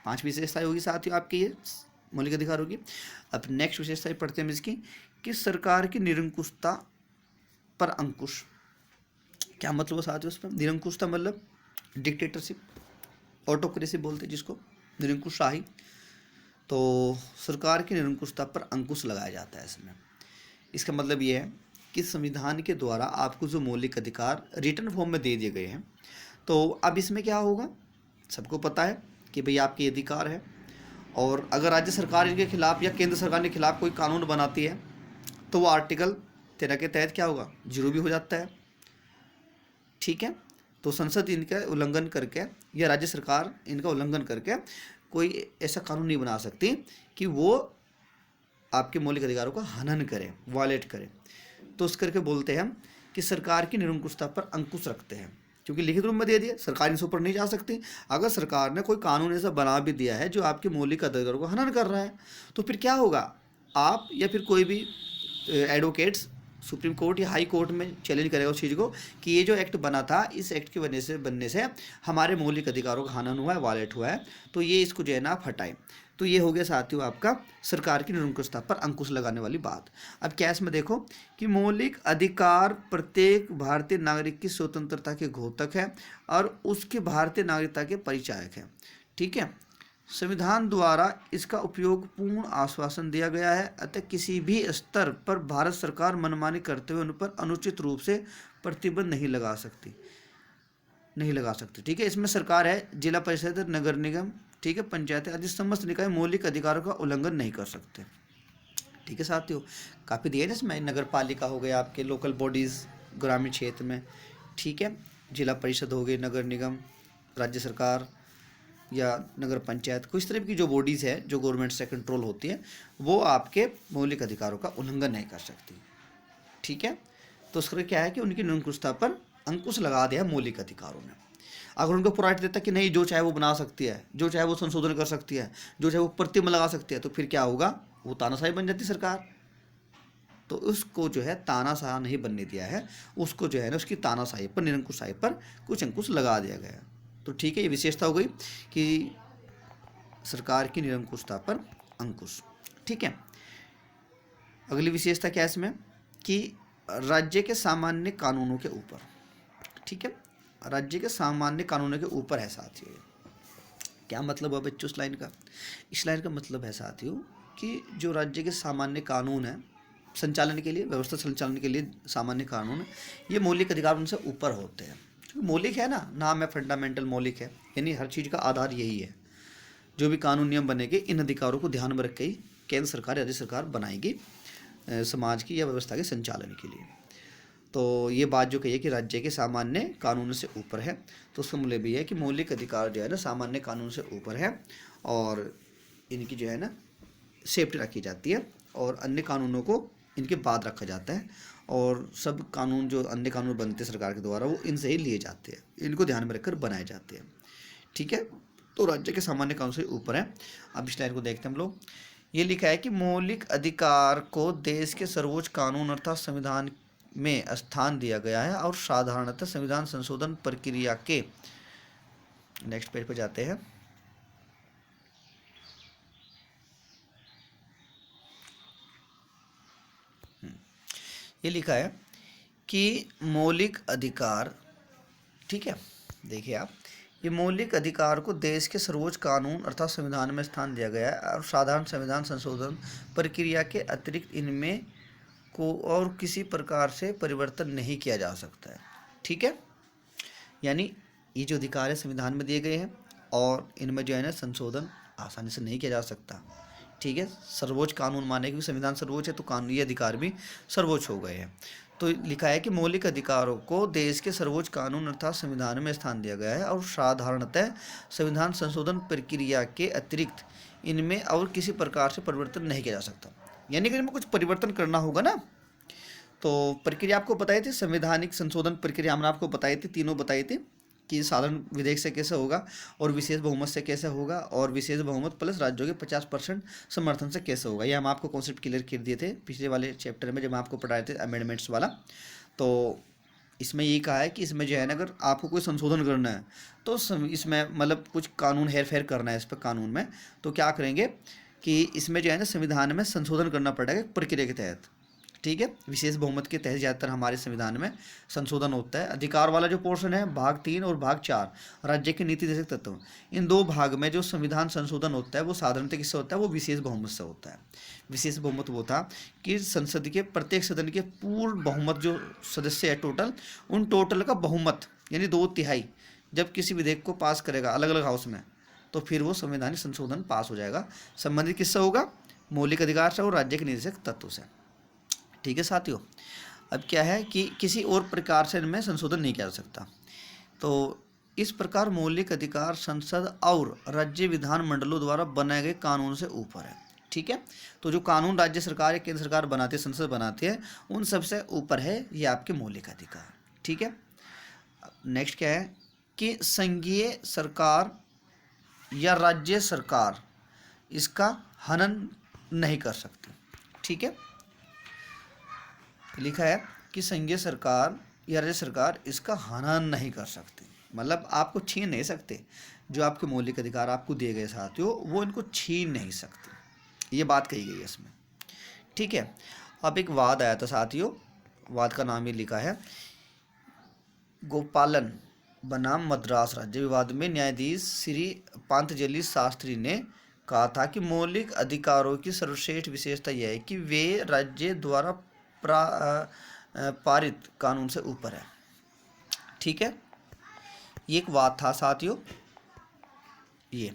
5 विशेषताएं होगी साथियों आपकी, ये मौलिक अधिकार होगी। अब नेक्स्ट विशेषता पढ़ते हैं इसकी, कि सरकार की निरंकुशता पर अंकुश। क्या मतलब साथियों उस पर? निरंकुशता मतलब डिक्टेटरशिप, ऑटोक्रेसी बोलते हैं जिसको, निरंकुशशाही। तो सरकार की निरंकुशता पर अंकुश लगाया जाता है इसमें। इसका मतलब ये है कि संविधान के द्वारा आपको जो मौलिक अधिकार रिटर्न फॉर्म में दे दिए गए हैं, तो अब इसमें क्या होगा, सबको पता है कि भाई आपके अधिकार है, और अगर राज्य सरकार इनके खिलाफ या केंद्र सरकार के खिलाफ कोई कानून बनाती है, तो वो आर्टिकल 13 के तहत क्या होगा, 0 भी हो जाता है। ठीक है, तो संसद इनका उल्लंघन करके या राज्य सरकार इनका उल्लंघन करके कोई ऐसा कानून नहीं बना सकती कि वो आपके मौलिक अधिकारों का हनन करे, वायलेट करे। तो उस करके बोलते हैं हम कि सरकार की निरंकुशता पर अंकुश रखते हैं, क्योंकि लिखित रूप में दे दिया, सरकार इनसे ऊपर नहीं जा सकती। अगर सरकार ने कोई कानून ऐसा बना भी दिया है जो आपके मौलिक अधिकारों को हनन कर रहा है, तो फिर क्या होगा, आप या फिर कोई भी एडवोकेट्स सुप्रीम कोर्ट या हाई कोर्ट में चैलेंज करेगा उस चीज़ को कि ये जो एक्ट बना था, इस एक्ट की बनने से हमारे मौलिक अधिकारों का हनन हुआ है, वायलेट हुआ है, तो ये इसको जो है ना आप हटाएं। तो ये हो गया साथियों आपका सरकार की निरंकुशता पर अंकुश लगाने वाली बात। अब क्या इसमें देखो कि मौलिक अधिकार प्रत्येक भारतीय नागरिक की स्वतंत्रता के घोतक है और उसकी भारतीय नागरिकता के परिचायक है। ठीक है, संविधान द्वारा इसका उपयोग पूर्ण आश्वासन दिया गया है, अतः किसी भी स्तर पर भारत सरकार मनमानी करते हुए उन पर अनुचित रूप से प्रतिबंध नहीं लगा सकती। ठीक है, इसमें सरकार है, जिला परिषद, नगर निगम, ठीक है, पंचायतें आदि समस्त निकाय मौलिक अधिकारों का उल्लंघन नहीं कर सकते। ठीक है साथियों, काफ़ी दिया है इसमें, नगर पालिका हो गए आपके, लोकल बॉडीज़ ग्रामीण क्षेत्र में, ठीक है, जिला परिषद हो गई, नगर निगम, राज्य सरकार या नगर पंचायत, कुछ तरह की जो बॉडीज़ है जो गवर्नमेंट से कंट्रोल होती है, वो आपके मौलिक अधिकारों का उल्लंघन नहीं कर सकती। ठीक है, तो उसका क्या है कि उनकी निरंकुशता पर अंकुश लगा दिया मौलिक अधिकारों ने। अगर उनको पूरा राइट देता कि नहीं, जो चाहे वो बना सकती है, जो चाहे वो संशोधन कर सकती है, जो चाहे वो प्रतिबंध लगा सकती है, तो फिर क्या होगा, वो तानाशाही बन जाती सरकार। तो उसको जो है तानाशाह नहीं बनने दिया है, उसको जो है ना उसकी तानाशाही पर, निरंकुशशाही पर कुछ अंकुश लगा दिया गया। तो ठीक है, ये विशेषता हो गई कि सरकार की निरंकुशता पर अंकुश। ठीक है, अगली विशेषता क्या है इसमें कि राज्य के सामान्य कानूनों के ऊपर। ठीक है, राज्य के सामान्य कानूनों के ऊपर है साथियों। क्या मतलब है बच्चों इस लाइन का? इस लाइन का मतलब है साथियों कि जो राज्य के सामान्य कानून है संचालन के लिए, व्यवस्था संचालन के लिए सामान्य कानून, ये मौलिक अधिकार उनसे ऊपर होते हैं। मौलिक है ना, नाम है फंडामेंटल, मौलिक है, यानी हर चीज़ का आधार यही है। जो भी कानून नियम बनेंगे इन अधिकारों को ध्यान में रख के ही केंद्र सरकार, राज्य सरकार बनाएगी समाज की या व्यवस्था के संचालन के लिए। तो ये बात जो कही है कि राज्य के सामान्य कानून से ऊपर है, तो उसका मतलब भी है कि मौलिक अधिकार जो है ना सामान्य कानून से ऊपर है, और इनकी जो है ना सेफ्टी रखी जाती है, और अन्य कानूनों को इनके बाद रखा जाता है, और सब कानून जो अन्य कानून बनते हैं सरकार के द्वारा वो इनसे ही लिए जाते हैं, इनको ध्यान में रखकर बनाए जाते हैं। ठीक है, तो राज्य के सामान्य कानून से ऊपर है। अब इस लाइन को देखते हैं हम लोग। ये लिखा है कि मौलिक अधिकार को देश के सर्वोच्च कानून अर्थात संविधान में स्थान दिया गया है, और साधारणतः संविधान संशोधन प्रक्रिया के, नेक्स्ट पेज पर जाते हैं, ये लिखा है कि मौलिक अधिकार, ठीक है, देखिए आप, ये मौलिक अधिकार को देश के सर्वोच्च कानून अर्थात संविधान में स्थान दिया गया है और साधारण संविधान संशोधन प्रक्रिया के अतिरिक्त इनमें को और किसी प्रकार से परिवर्तन नहीं किया जा सकता है। ठीक है, यानी ये जो अधिकार है संविधान में दिए गए हैं और इनमें जो है ना संशोधन आसानी से नहीं किया जा सकता। ठीक है, सर्वोच्च कानून माने कि संविधान सर्वोच्च है तो कानून ये अधिकार भी सर्वोच्च हो गए हैं। तो लिखा है कि मौलिक अधिकारों को देश के सर्वोच्च कानून अर्थात संविधान में स्थान दिया गया है और साधारणतः संविधान संशोधन प्रक्रिया के अतिरिक्त इनमें और किसी प्रकार से परिवर्तन नहीं किया जा सकता। यानी कि इनमें कुछ परिवर्तन करना होगा ना, तो प्रक्रिया आपको बताई थी, संवैधानिक संशोधन प्रक्रिया हमने आपको बताई थी, तीनों बताई थी कि साधारण विधेयक से कैसे होगा और विशेष बहुमत से कैसे होगा और विशेष बहुमत प्लस राज्यों के 50% समर्थन से कैसे होगा। ये हम आपको कॉन्सेप्ट क्लियर कर दिए थे पिछले वाले चैप्टर में जब हम आपको पढ़ाए थे अमेंडमेंट्स वाला। तो इसमें ये कहा है कि इसमें जो है ना अगर आपको कोई संशोधन करना है तो इसमें मतलब कुछ कानून हेर फेर करना है इस पर कानून में, तो क्या करेंगे कि इसमें जो है ना संविधान में संशोधन करना पड़ेगा प्रक्रिया के तहत। ठीक है, विशेष बहुमत के तहत ज़्यादातर हमारे संविधान में संशोधन होता है। अधिकार वाला जो पोर्शन है भाग 3 और भाग 4 राज्य के नीति निर्देशक तत्व, इन दो भाग में जो संविधान संशोधन होता है वो साधारणतः किससे होता है, वो विशेष बहुमत से होता है। विशेष बहुमत वो था कि संसद के प्रत्येक सदन के पूर्ण बहुमत जो सदस्य है टोटल, उन टोटल का बहुमत यानी 2/3 जब किसी विधेयक को पास करेगा अलग अलग हाउस में तो फिर वो संवैधानिक संशोधन पास हो जाएगा। संबंधित किससे होगा, मौलिक अधिकार से और राज्य के निर्देशक तत्व से। ठीक है साथियों, अब क्या है कि किसी और प्रकार से इनमें संशोधन नहीं किया जा सकता। तो इस प्रकार मौलिक अधिकार संसद और राज्य विधानमंडलों द्वारा बनाए गए कानून से ऊपर है। ठीक है, तो जो कानून राज्य सरकार या केंद्र सरकार बनाती है, संसद बनाती है, उन सबसे ऊपर है ये आपके मौलिक अधिकार। ठीक है, नेक्स्ट क्या है कि संघीय सरकार या राज्य सरकार इसका हनन नहीं कर सकती। ठीक है, लिखा है कि संघीय सरकार या राज्य सरकार इसका हनन नहीं कर सकती, मतलब आपको छीन नहीं सकते। जो आपके मौलिक अधिकार आपको दिए गए साथियों वो इनको छीन नहीं सकते, ये बात कही गई है इसमें। ठीक है, अब एक वाद आया था साथियों, वाद का नाम ही लिखा है गोपालन बनाम मद्रास राज्य विवाद में न्यायाधीश श्री पांतजलि शास्त्री ने कहा था कि मौलिक अधिकारों की सर्वश्रेष्ठ विशेषता यह है कि वे राज्य द्वारा पारित कानून से ऊपर है। ठीक है, ये एक वाद था साथियों, ये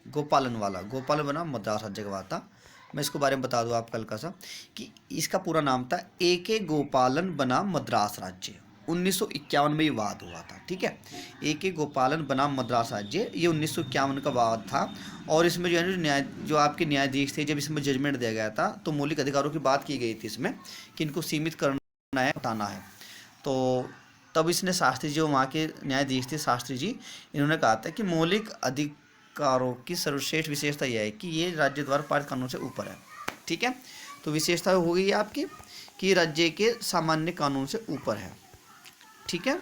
गोपालन वाला, गोपालन बना मद्रास राज्य का वाद था। मैं इसको बारे में बता दूं आपको हल्का सा कि इसका पूरा नाम था ए.के. गोपालन बनाम मद्रास राज्य। 1951 में ये वाद हुआ था। ठीक है, ए.के. गोपालन बनाम मद्रास राज्य, ये 1951 का वाद था। और इसमें जो है जो आपके न्यायाधीश थे, जब इसमें जजमेंट दिया गया था तो मौलिक अधिकारों की बात की गई थी इसमें कि इनको सीमित करना है, हटाना है। तो तब इसने शास्त्री जी, वहाँ के न्यायाधीश थे शास्त्री जी, इन्होंने कहा था कि मौलिक अधिकारों की सर्वश्रेष्ठ विशेषता यह है कि ये राज्य द्वारा पारित कानून से ऊपर है। ठीक है, तो विशेषता हो गई आपकी कि राज्य के सामान्य कानून से ऊपर है। ठीक है,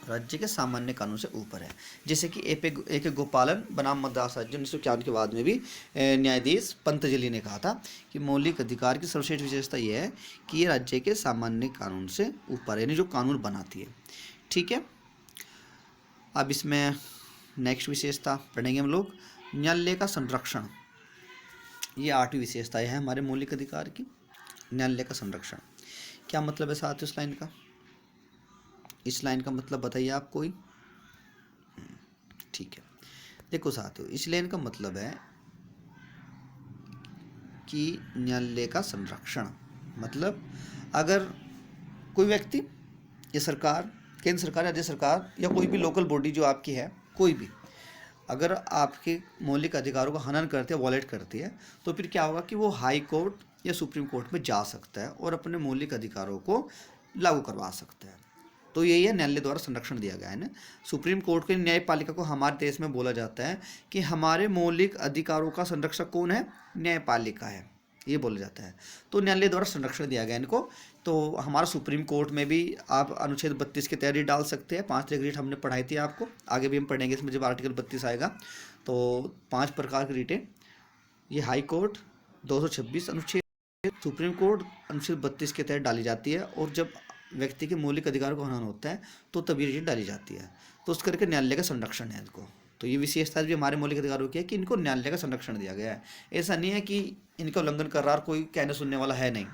राज्य के सामान्य कानून से ऊपर है। जैसे कि ए.के. गोपालन बनाम मद्रास राज्य 1951 के बाद में भी न्यायाधीश पंतजलि ने कहा था कि मौलिक अधिकार की सर्वश्रेष्ठ विशेषता यह है कि ये राज्य के सामान्य कानून से ऊपर है, यानी जो कानून बनाती है। ठीक है, अब इसमें नेक्स्ट विशेषता पढ़ेंगे हम लोग, न्यायालय का संरक्षण। ये 8वीं विशेषता है हमारे मौलिक अधिकार की, न्यायालय का संरक्षण। क्या मतलब है साथियों इस लाइन का, इस लाइन का मतलब बताइए आप कोई। ठीक है, देखो साथियों, इस लाइन का मतलब है कि न्यायालय का संरक्षण मतलब अगर कोई व्यक्ति या सरकार, केंद्र सरकार, राज्य सरकार या कोई भी लोकल बॉडी जो आपकी है, कोई भी अगर आपके मौलिक अधिकारों का हनन करती है, वॉलेट करती है, तो फिर क्या होगा कि वो हाई कोर्ट या सुप्रीम कोर्ट में जा सकता है और अपने मौलिक अधिकारों को लागू करवा सकता है। तो यही है न्यायालय द्वारा संरक्षण दिया गया है ना। सुप्रीम कोर्ट की न्यायपालिका को हमारे देश में बोला जाता है कि हमारे मौलिक अधिकारों का संरक्षक कौन है, न्यायपालिका है, ये बोला जाता है। तो न्यायालय द्वारा संरक्षण दिया गया इनको। तो हमारा सुप्रीम कोर्ट में भी आप अनुच्छेद 32 की तैयारी डाल सकते हैं। 5 रिट हमने पढ़ाई थी आपको, आगे भी हम पढ़ेंगे इसमें जब आर्टिकल 32 आएगा। तो 5 प्रकार की रिटें, ये हाई कोर्ट 226 अनुच्छेद, सुप्रीम कोर्ट अनुच्छेद 32 के तहत डाली जाती है। और जब व्यक्ति के मौलिक अधिकारों का हनन होता है तो तब ये डाली जाती है। तो उस करके न्यायालय का संरक्षण है इनको। तो ये विशेषता भी हमारे मौलिक अधिकारों की है कि इनको न्यायालय का संरक्षण दिया गया है। ऐसा नहीं है कि इनका उल्लंघन कर रहा और कोई कहने सुनने वाला है नहीं,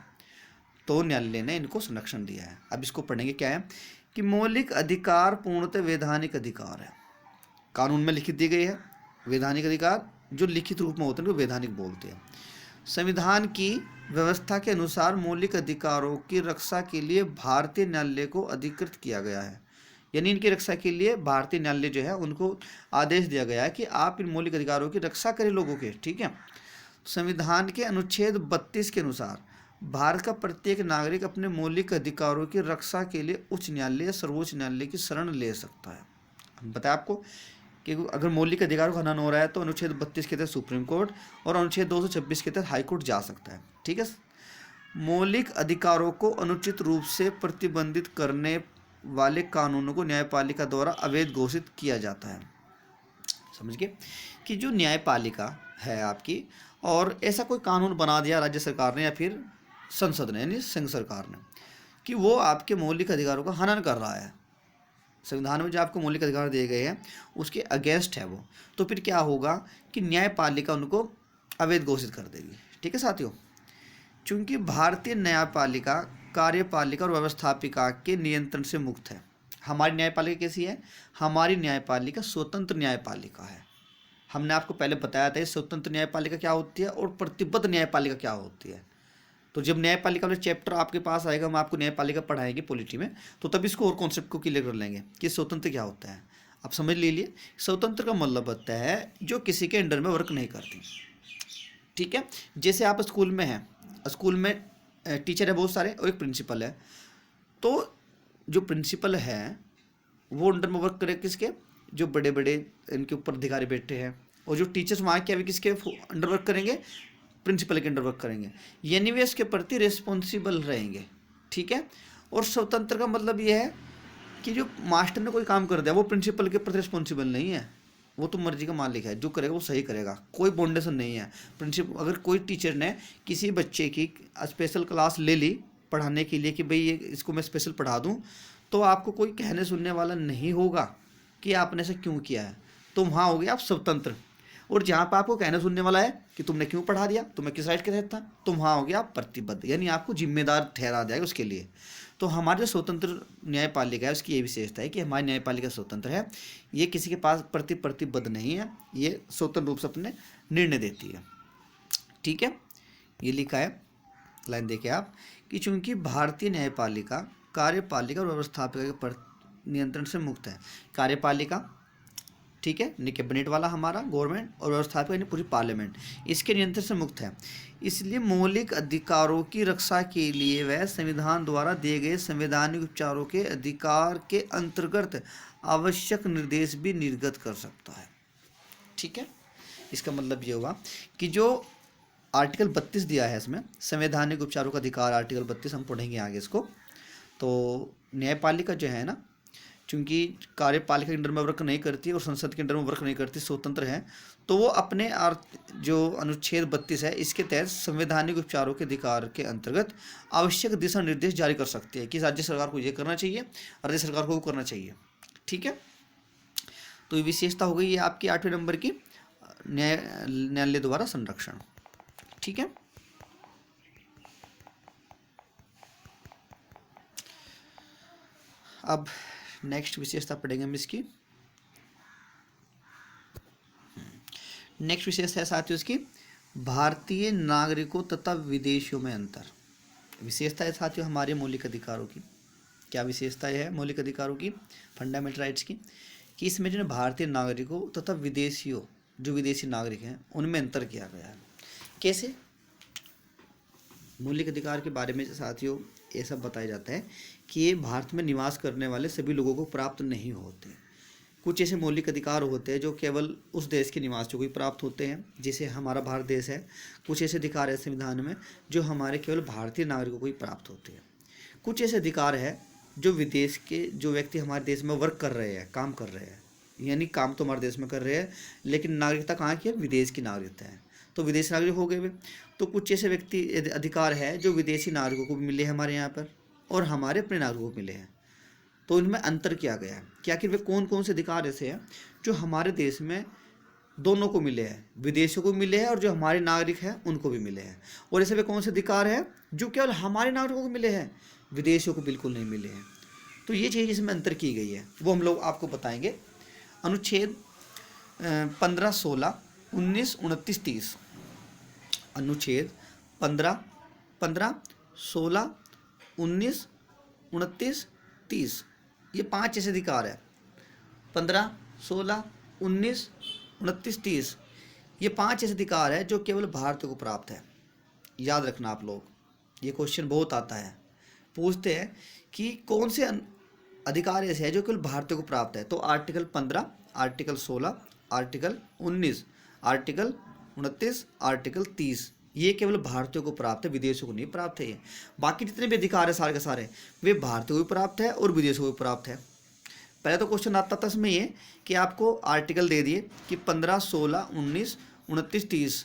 तो न्यायालय ने इनको संरक्षण दिया है। अब इसको पढ़ेंगे। क्या है कि मौलिक अधिकार पूर्णतः वैधानिक अधिकार है, कानून में लिखित दी गई है। वैधानिक अधिकार जो लिखित रूप में होते हैं उनको वैधानिक बोलते हैं। संविधान की व्यवस्था के अनुसार मौलिक अधिकारों की रक्षा के लिए भारतीय न्यायालय को अधिकृत किया गया है, यानी इनकी रक्षा के लिए भारतीय न्यायालय जो है उनको आदेश दिया गया है कि आप इन मौलिक अधिकारों की रक्षा करें लोगों के। ठीक है। संविधान के अनुच्छेद 32 के अनुसार भारत का प्रत्येक नागरिक अपने मौलिक अधिकारों की रक्षा के लिए उच्च न्यायालय या सर्वोच्च न्यायालय की शरण ले सकता है। हम बताएं आपको कि अगर मौलिक अधिकारों का हनन हो रहा है तो अनुच्छेद 32 के तहत सुप्रीम कोर्ट और अनुच्छेद 226 के तहत हाई कोर्ट जा सकता है। ठीक है। मौलिक अधिकारों को अनुचित रूप से प्रतिबंधित करने वाले कानूनों को न्यायपालिका द्वारा अवैध घोषित किया जाता है। समझ गए कि जो न्यायपालिका है आपकी, और ऐसा कोई कानून बना दिया राज्य सरकार ने या फिर संसद ने यानी संघ सरकार ने कि वो आपके मौलिक अधिकारों का हनन कर रहा है, संविधान में जो आपको मौलिक अधिकार दिए गए हैं उसके अगेंस्ट है वो, तो फिर क्या होगा कि न्यायपालिका उनको अवैध घोषित कर देगी। ठीक है साथियों। चूंकि भारतीय न्यायपालिका कार्यपालिका और व्यवस्थापिका के नियंत्रण से मुक्त है। हमारी न्यायपालिका कैसी है? हमारी न्यायपालिका स्वतंत्र न्यायपालिका है। हमने आपको पहले बताया था स्वतंत्र न्यायपालिका क्या होती है और प्रतिबद्ध न्यायपालिका क्या होती है। तो जब न्यायपालिका वाला चैप्टर आपके पास आएगा, हम आपको न्यायपालिका पढ़ाएंगे पॉलिटी में, तो तब इसको और कॉन्सेप्ट को क्लियर कर लेंगे कि स्वतंत्र क्या होता है। आप समझ लीजिए, स्वतंत्र का मतलब होता है जो किसी के अंडर में वर्क नहीं करती। ठीक है। जैसे आप स्कूल में हैं, स्कूल में टीचर है बहुत सारे और एक प्रिंसिपल है, तो जो प्रिंसिपल है वो अंडर में वर्क करे किसके? जो बड़े बड़े इनके ऊपर अधिकारी बैठे हैं, और जो टीचर्स वहाँ के अभी किसके अंडर वर्क करेंगे? प्रिंसिपल के अंडर वर्क करेंगे, यानी वे इसके प्रति रिस्पॉन्सिबल रहेंगे। ठीक है। और स्वतंत्र का मतलब ये है कि जो मास्टर ने कोई काम कर दिया वो प्रिंसिपल के प्रति रिस्पॉन्सिबल नहीं है, वो तो मर्जी का मालिक है, जो करेगा वो सही करेगा, कोई बाउंडेशन नहीं है। प्रिंसिपल अगर कोई टीचर ने किसी बच्चे की स्पेशल क्लास ले ली पढ़ाने के लिए कि भाई ये इसको मैं स्पेशल पढ़ा दूँ, तो आपको कोई कहने सुनने वाला नहीं होगा कि आपने ऐसा क्यों किया है। तो वहाँ हो गया आप स्वतंत्र। और जहाँ पर आपको कहने सुनने वाला है कि तुमने क्यों पढ़ा दिया, तुम्हें किस राइट के तहत था, तो वहाँ हो गया आप प्रतिबद्ध, यानी आपको जिम्मेदार ठहरा दिया उसके लिए। तो हमारे जो स्वतंत्र न्यायपालिका है उसकी ये विशेषता है कि हमारी न्यायपालिका स्वतंत्र है, ये किसी के पास प्रतिबद्ध नहीं है, ये स्वतंत्र रूप से अपने निर्णय देती है। ठीक है। ये लिखा है लाइन देखे आप कि चूंकि भारतीय न्यायपालिका कार्यपालिका और व्यवस्थापिका के नियंत्रण से मुक्त है। कार्यपालिका ठीक है यानी कैबिनेट वाला हमारा गवर्नमेंट, और व्यवस्थापिका यानी पूरी पार्लियामेंट इसके नियंत्रण से मुक्त है। इसलिए मौलिक अधिकारों की रक्षा के लिए वह संविधान द्वारा दिए गए संवैधानिक उपचारों के अधिकार के अंतर्गत आवश्यक निर्देश भी निर्गत कर सकता है। ठीक है। इसका मतलब ये हुआ कि जो आर्टिकल 32 दिया है इसमें संवैधानिक उपचारों का अधिकार, आर्टिकल 32 हम पढ़ेंगे आगे इसको। तो न्यायपालिका जो है ना, चूंकि कार्यपालिका के अंडर में वर्क नहीं करती और संसद के अंडर में वर्क नहीं करती, स्वतंत्र है, तो वो अपने जो अनुच्छेद 32 है इसके तहत संवैधानिक उपचारों के अधिकार के अंतर्गत आवश्यक दिशा निर्देश जारी कर सकती है कि राज्य सरकार को ये करना चाहिए, राज्य सरकार को वो करना चाहिए। ठीक है। तो ये विशेषता हो गई है आपकी 8वें नंबर की, न्यायालय द्वारा संरक्षण। ठीक है। अब नेक्स्ट विशेषता पढ़ेंगे हम इसकी। नेक्स्ट विशेषता है साथियों इसकी भारतीय नागरिकों तथा विदेशियों में अंतर। विशेषता है साथियों हमारे मौलिक अधिकारों की। क्या विशेषता है मौलिक अधिकारों की, फंडामेंटल राइट्स की, कि इसमें जो भारतीय नागरिकों तथा विदेशियों, जो विदेशी नागरिक हैं, उनमें अंतर किया गया है। कैसे? मौलिक अधिकार के बारे में साथियों ऐसा बताया जाता है कि ये भारत में निवास करने वाले सभी लोगों को प्राप्त नहीं होते। कुछ ऐसे मौलिक अधिकार होते हैं जो केवल उस देश के निवासियों को ही प्राप्त होते हैं, जैसे हमारा भारत देश है। कुछ ऐसे अधिकार है संविधान में जो हमारे केवल भारतीय नागरिकों को ही प्राप्त होते हैं। कुछ ऐसे अधिकार है जो विदेश के जो व्यक्ति हमारे देश में वर्क कर रहे हैं, काम कर रहे हैं, यानी काम तो हमारे देश में कर रहे हैं लेकिन नागरिकता कहाँ की है? विदेश की नागरिकता है, तो विदेशी नागरिक हो गए वे। तो कुछ ऐसे व्यक्ति अधिकार है जो विदेशी नागरिकों को भी मिले हैं हमारे यहाँ पर, और हमारे अपने नागरिकों को मिले हैं। तो इनमें अंतर किया गया है कि आखिर वे कौन कौन से अधिकार ऐसे हैं जो हमारे देश में दोनों को मिले हैं, विदेशियों को मिले हैं और जो हमारे नागरिक हैं उनको भी मिले हैं। और ऐसे वे कौन से अधिकार हैं जो केवल हमारे नागरिकों को मिले हैं, विदेशियों को बिल्कुल नहीं मिले हैं। तो ये चीज़ इसमें अंतर की गई है, वो हम लोग आपको बताएंगे। अनुच्छेद 15, 16, 19, 29, 30। अनुच्छेद 15, 16, 19, 29, 30 ये 5 ऐसे अधिकार है। 15, 16, 19, 29, 30 ये 5 ऐसे अधिकार है जो केवल भारतीय को प्राप्त है। याद रखना आप लोग, ये क्वेश्चन बहुत आता है, पूछते हैं कि कौन से अधिकार ऐसे हैं जो केवल भारतीय को प्राप्त है। तो article 15, article 16, article 19, article 29, article 30 ये केवल भारतीयों को प्राप्त है, विदेशों को नहीं प्राप्त है। ये बाकी जितने भी अधिकार है सारे के सारे वे भारतीयों को भी प्राप्त है और विदेशों को भी प्राप्त है। पहले तो क्वेश्चन आता था इसमें ये कि आपको आर्टिकल दे दिए कि 15, 16, 19, 29, 30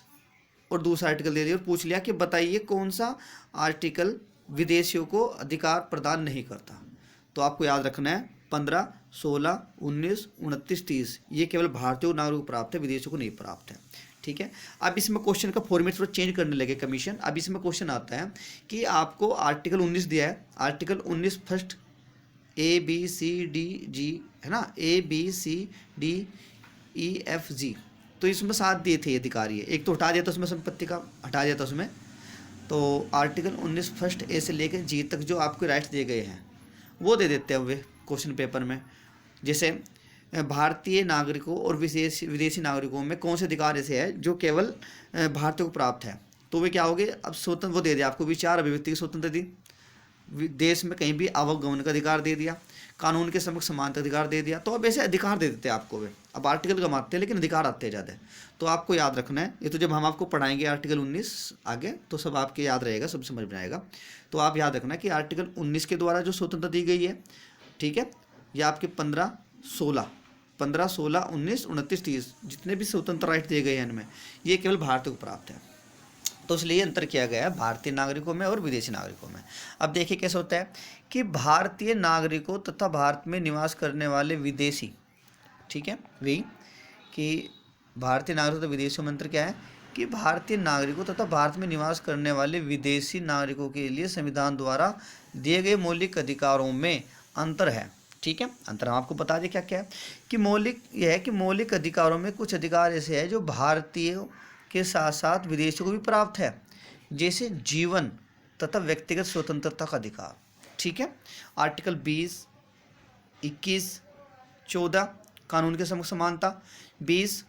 और दूसरा आर्टिकल दे दिया और पूछ लिया कि बताइए कौन सा आर्टिकल विदेशियों को अधिकार प्रदान नहीं करता। तो आपको याद रखना है 15, 16, 19, 29, 30 ये केवल भारतीय नागरिकों को प्राप्त है, विदेशियों को नहीं प्राप्त है। ठीक है, अब इसमें क्वेश्चन का फॉर्मेट थोड़ा चेंज करने लगे कमीशन। अब इसमें क्वेश्चन आता है कि आपको आर्टिकल 19 दिया है, आर्टिकल 19 फर्स्ट ABCDG है ना, ABCDEFG तो इसमें 7 दिए थे अधिकारी, एक तो हटा दिया था उसमें, संपत्ति का हटा दिया था उसमें। तो आर्टिकल 19 फर्स्ट A से लेकर G तक जो आपको राइट्स दिए गए हैं वो दे देते हैं वे क्वेश्चन पेपर में। जैसे भारतीय नागरिकों और विदेशी नागरिकों में कौन से अधिकार ऐसे हैं जो केवल भारतीयों को प्राप्त है, तो वे क्या हो गए। अब स्वतंत्र वो दे दिया आपको, विचार अभिव्यक्ति की स्वतंत्रता दी, देश में कहीं भी आवागमन का अधिकार दे दिया, कानून के समक्ष समानता अधिकार दे दिया। तो अब ऐसे अधिकार दे देते हैं आपको वे। अब आर्टिकल कम आते हैं लेकिन अधिकार आते हैं ज़्यादा। तो आपको याद रखना है, ये तो जब हम आपको पढ़ाएंगे आर्टिकल 19 आगे तो सब आपके याद रहेगा, सब समझ में आएगा। तो आप याद रखना कि आर्टिकल 19 के द्वारा जो स्वतंत्रता दी गई है, ठीक है, ये आपके 15, 16, 19, 29, 30 जितने भी स्वतंत्र राइट दिए गए हैं इनमें ये केवल भारत को प्राप्त है। तो इसलिए अंतर किया गया है भारतीय नागरिकों में और विदेशी नागरिकों में। अब देखिए कैसे होता है कि भारतीय नागरिकों तथा भारत में निवास करने वाले विदेशी, ठीक है, वही कि भारतीय नागरिकों तथा विदेशी में अंतर क्या है कि भारतीय नागरिकों तथा भारत में निवास करने वाले विदेशी नागरिकों के लिए संविधान द्वारा दिए गए मौलिक अधिकारों में अंतर है। ठीक है, अंतर हम आपको बता दें क्या क्या है कि मौलिक यह है कि मौलिक अधिकारों में कुछ अधिकार ऐसे हैं जो भारतीयों के साथ साथ विदेशियों को भी प्राप्त है, जैसे जीवन तथा व्यक्तिगत स्वतंत्रता का अधिकार। ठीक है, आर्टिकल 20, 21, 14 कानून के समक्ष समानता, 20,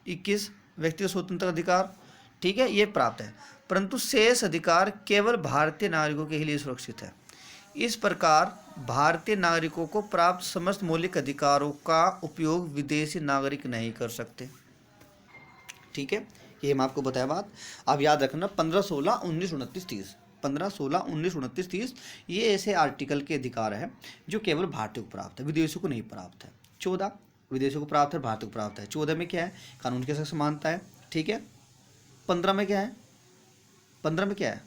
21 व्यक्तिगत स्वतंत्रता का अधिकार, ठीक है, ये प्राप्त है, परंतु शेष अधिकार केवल भारतीय नागरिकों के लिए सुरक्षित है। इस प्रकार भारतीय नागरिकों को प्राप्त समस्त मौलिक अधिकारों का उपयोग विदेशी नागरिक नहीं कर सकते। ठीक है, ये हम आपको बताया बात। अब याद रखना 15, 16, 19, 29, 30 15, 16, 19, 29, 30 ये ऐसे आर्टिकल के अधिकार है जो केवल भारतीय को प्राप्त है, विदेशियों को नहीं प्राप्त है। 14 विदेशियों को प्राप्त है, भारतीय को प्राप्त है। 14 में क्या है, कानून के साथ समानता है। ठीक है, 15 में क्या है, 15 में क्या है,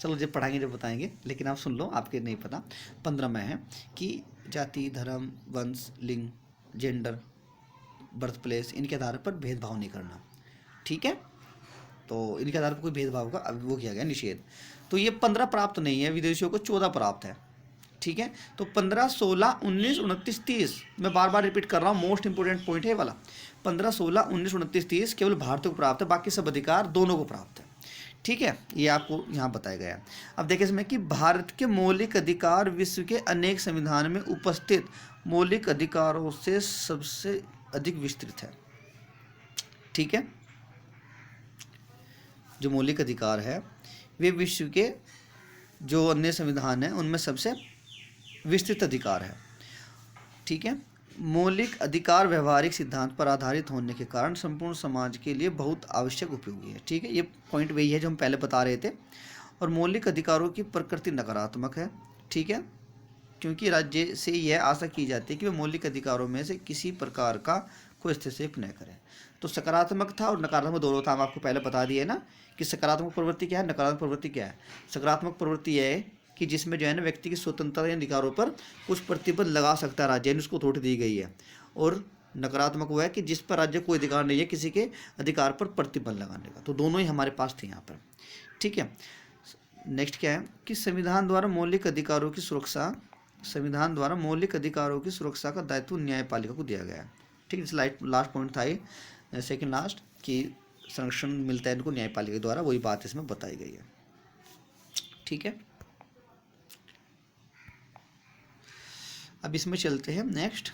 चलो जब पढ़ाएंगे जब बताएंगे, लेकिन आप सुन लो, आपके नहीं पता। 15 में है कि जाति, धर्म, वंश, लिंग, जेंडर, बर्थ प्लेस इनके आधार पर भेदभाव नहीं करना। ठीक है, तो इनके आधार पर कोई भेदभाव का अब वो किया गया निषेध। तो ये 15 प्राप्त नहीं है, विदेशियों को 14 प्राप्त है। ठीक है, तो 15, 16, 19, 29, 30 मैं बार बार रिपीट कर रहा हूँ, मोस्ट इंपोर्टेंट पॉइंट है वाला। 15, 16, 19, 29, 30 केवल भारतीय को प्राप्त है, बाकी सब अधिकार दोनों को प्राप्त है। ठीक है, ये आपको यहाँ बताया गया है। अब देखिए इसमें कि भारत के मौलिक अधिकार विश्व के अनेक संविधान में उपस्थित मौलिक अधिकारों से सबसे अधिक विस्तृत है। ठीक है, जो मौलिक अधिकार है वे विश्व के जो अन्य संविधान हैं उनमें सबसे विस्तृत अधिकार है। ठीक है, मौलिक अधिकार व्यवहारिक सिद्धांत पर आधारित होने के कारण संपूर्ण समाज के लिए बहुत आवश्यक उपयोगी है। ठीक है, ये पॉइंट वही है जो हम पहले बता रहे थे। और मौलिक अधिकारों की प्रकृति नकारात्मक है। ठीक है, क्योंकि राज्य से यह आशा की जाती है कि वे मौलिक अधिकारों में से किसी प्रकार का कोई हस्तक्षेप न करें। तो सकारात्मक था और नकारात्मक दोनों था, हम आपको पहले बता दिए ना कि सकारात्मक प्रवृत्ति क्या है, नकारात्मक प्रवृत्ति क्या है। सकारात्मक प्रवृत्ति यह है कि जिसमें जो है ना व्यक्ति की स्वतंत्रता या अधिकारों पर कुछ प्रतिबंध लगा सकता है राज्य, यानी उसको अथॉरिटी दी गई है। और नकारात्मक वो है कि जिस पर राज्य को अधिकार नहीं है किसी के अधिकार पर प्रतिबंध लगाने का। तो दोनों ही हमारे पास थे यहाँ पर, ठीक है। नेक्स्ट क्या है कि संविधान द्वारा मौलिक अधिकारों की सुरक्षा, संविधान द्वारा मौलिक अधिकारों की सुरक्षा का दायित्व न्यायपालिका को दिया गया है, ठीक है। लास्ट पॉइंट था ये सेकंड लास्ट, कि संरक्षण मिलता है इनको न्यायपालिका द्वारा, वही बात इसमें बताई गई है, ठीक है। अब इसमें चलते हैं नेक्स्ट।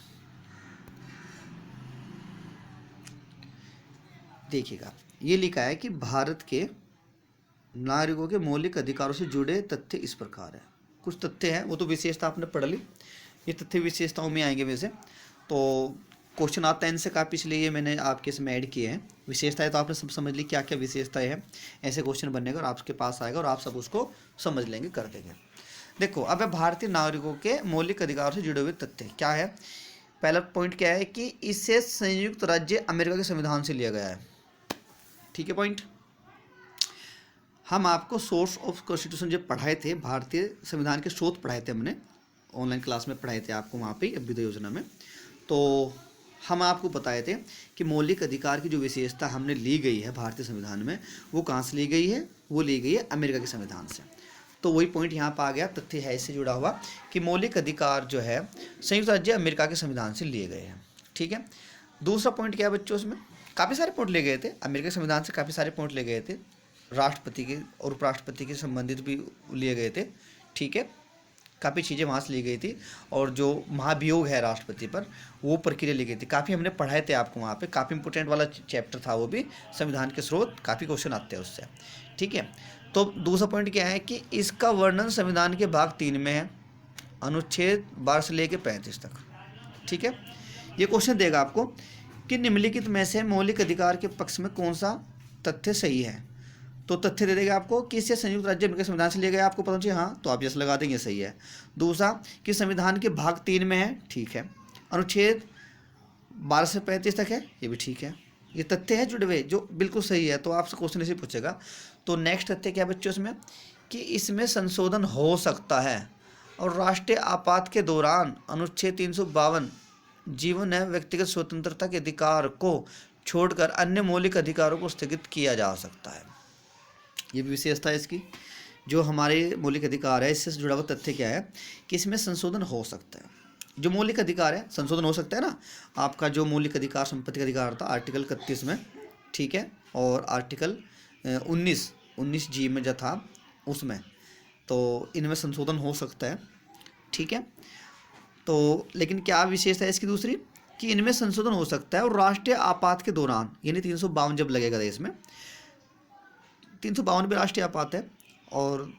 देखिएगा ये लिखा है कि भारत के नागरिकों के मौलिक अधिकारों से जुड़े तथ्य इस प्रकार है। कुछ तथ्य हैं, वो तो विशेषता आपने पढ़ ली, ये तथ्य विशेषताओं में आएंगे वैसे तो क्वेश्चन आता है इनसे काफ़ी, इसलिए ये मैंने आपके इसमें ऐड किए हैं। विशेषताएं तो आपने सब समझ ली क्या क्या विशेषताएं हैं, ऐसे क्वेश्चन बनेगा और आपके पास आएगा और आप सब उसको समझ लेंगे, कर देंगे। देखो अब है भारतीय नागरिकों के मौलिक अधिकारों से जुड़े हुए तथ्य क्या है। पहला पॉइंट क्या है कि इसे संयुक्त राज्य अमेरिका के संविधान से लिया गया है, ठीक है। पॉइंट हम आपको सोर्स ऑफ कॉन्स्टिट्यूशन जब पढ़ाए थे, भारतीय संविधान के स्रोत पढ़ाए थे हमने, ऑनलाइन क्लास में पढ़ाए थे आपको वहाँ पे अभ्युदय योजना में। तो हम आपको बताए थे कि मौलिक अधिकार की जो विशेषता हमने ली गई है भारतीय संविधान में, वो कहाँ से ली गई है, वो ली गई है अमेरिका के संविधान से। तो वही पॉइंट यहाँ पर आ गया, तथ्य है इससे जुड़ा हुआ कि मौलिक अधिकार जो है संयुक्त राज्य अमेरिका के संविधान से लिए गए हैं, ठीक है। दूसरा पॉइंट क्या है बच्चों, उसमें काफ़ी सारे पॉइंट ले गए थे अमेरिका के संविधान से, काफ़ी सारे पॉइंट ले गए थे, राष्ट्रपति के और उपराष्ट्रपति के संबंधित भी लिए गए थे, ठीक है। काफ़ी चीज़ें वहाँ से ली गई थी, और जो महाभियोग है राष्ट्रपति पर वो प्रक्रिया ली गई थी, काफ़ी हमने पढ़ाए थे आपको वहाँ पे, काफ़ी इंपोर्टेंट वाला चैप्टर था वो भी, संविधान के स्रोत, काफ़ी क्वेश्चन आते हैं उससे, ठीक है। तो दूसरा पॉइंट क्या है कि इसका वर्णन संविधान के भाग 3 में है, अनुच्छेद 12 से लेकर 35 तक, ठीक है। ये क्वेश्चन देगा आपको कि निम्नलिखित में से मौलिक अधिकार के पक्ष में कौन सा तथ्य सही है। तो तथ्य दे देगा आपको कि इससे संयुक्त राज्य अमेरिका संविधान से लिया गया, आपको पता चाहिए हाँ, तो आप जैसे लगा देंगे सही है। दूसरा कि संविधान के भाग 3 में है, ठीक है। अनुच्छेद 12 से 35 तक है, ये भी ठीक है। ये तथ्य है जुड़े हुए जो बिल्कुल सही है, तो आपसे क्वेश्चन ऐसे पूछेगा। तो नेक्स्ट तथ्य क्या है बच्चों इसमें, कि इसमें संशोधन हो सकता है और राष्ट्रीय आपात के दौरान अनुच्छेद 352 जीवन एवं व्यक्तिगत स्वतंत्रता के अधिकार को छोड़कर अन्य मौलिक अधिकारों को स्थगित किया जा सकता है। ये भी विशेषता है इसकी, जो हमारे मौलिक अधिकार है इससे जुड़ा हुआ तथ्य क्या है कि इसमें संशोधन हो सकता है। जो मौलिक अधिकार है संशोधन हो सकता है ना, आपका जो मौलिक अधिकार संपत्ति का अधिकार था आर्टिकल 31 में, ठीक है, और आर्टिकल 19 जी में जो था उसमें, तो इनमें संशोधन हो सकता है, ठीक है। तो लेकिन क्या विशेषता है इसकी दूसरी, कि इनमें संशोधन हो सकता है और राष्ट्रीय आपात के दौरान, यानी 352 जब लगेगा देश में, 352 भी राष्ट्रीय आपात है, और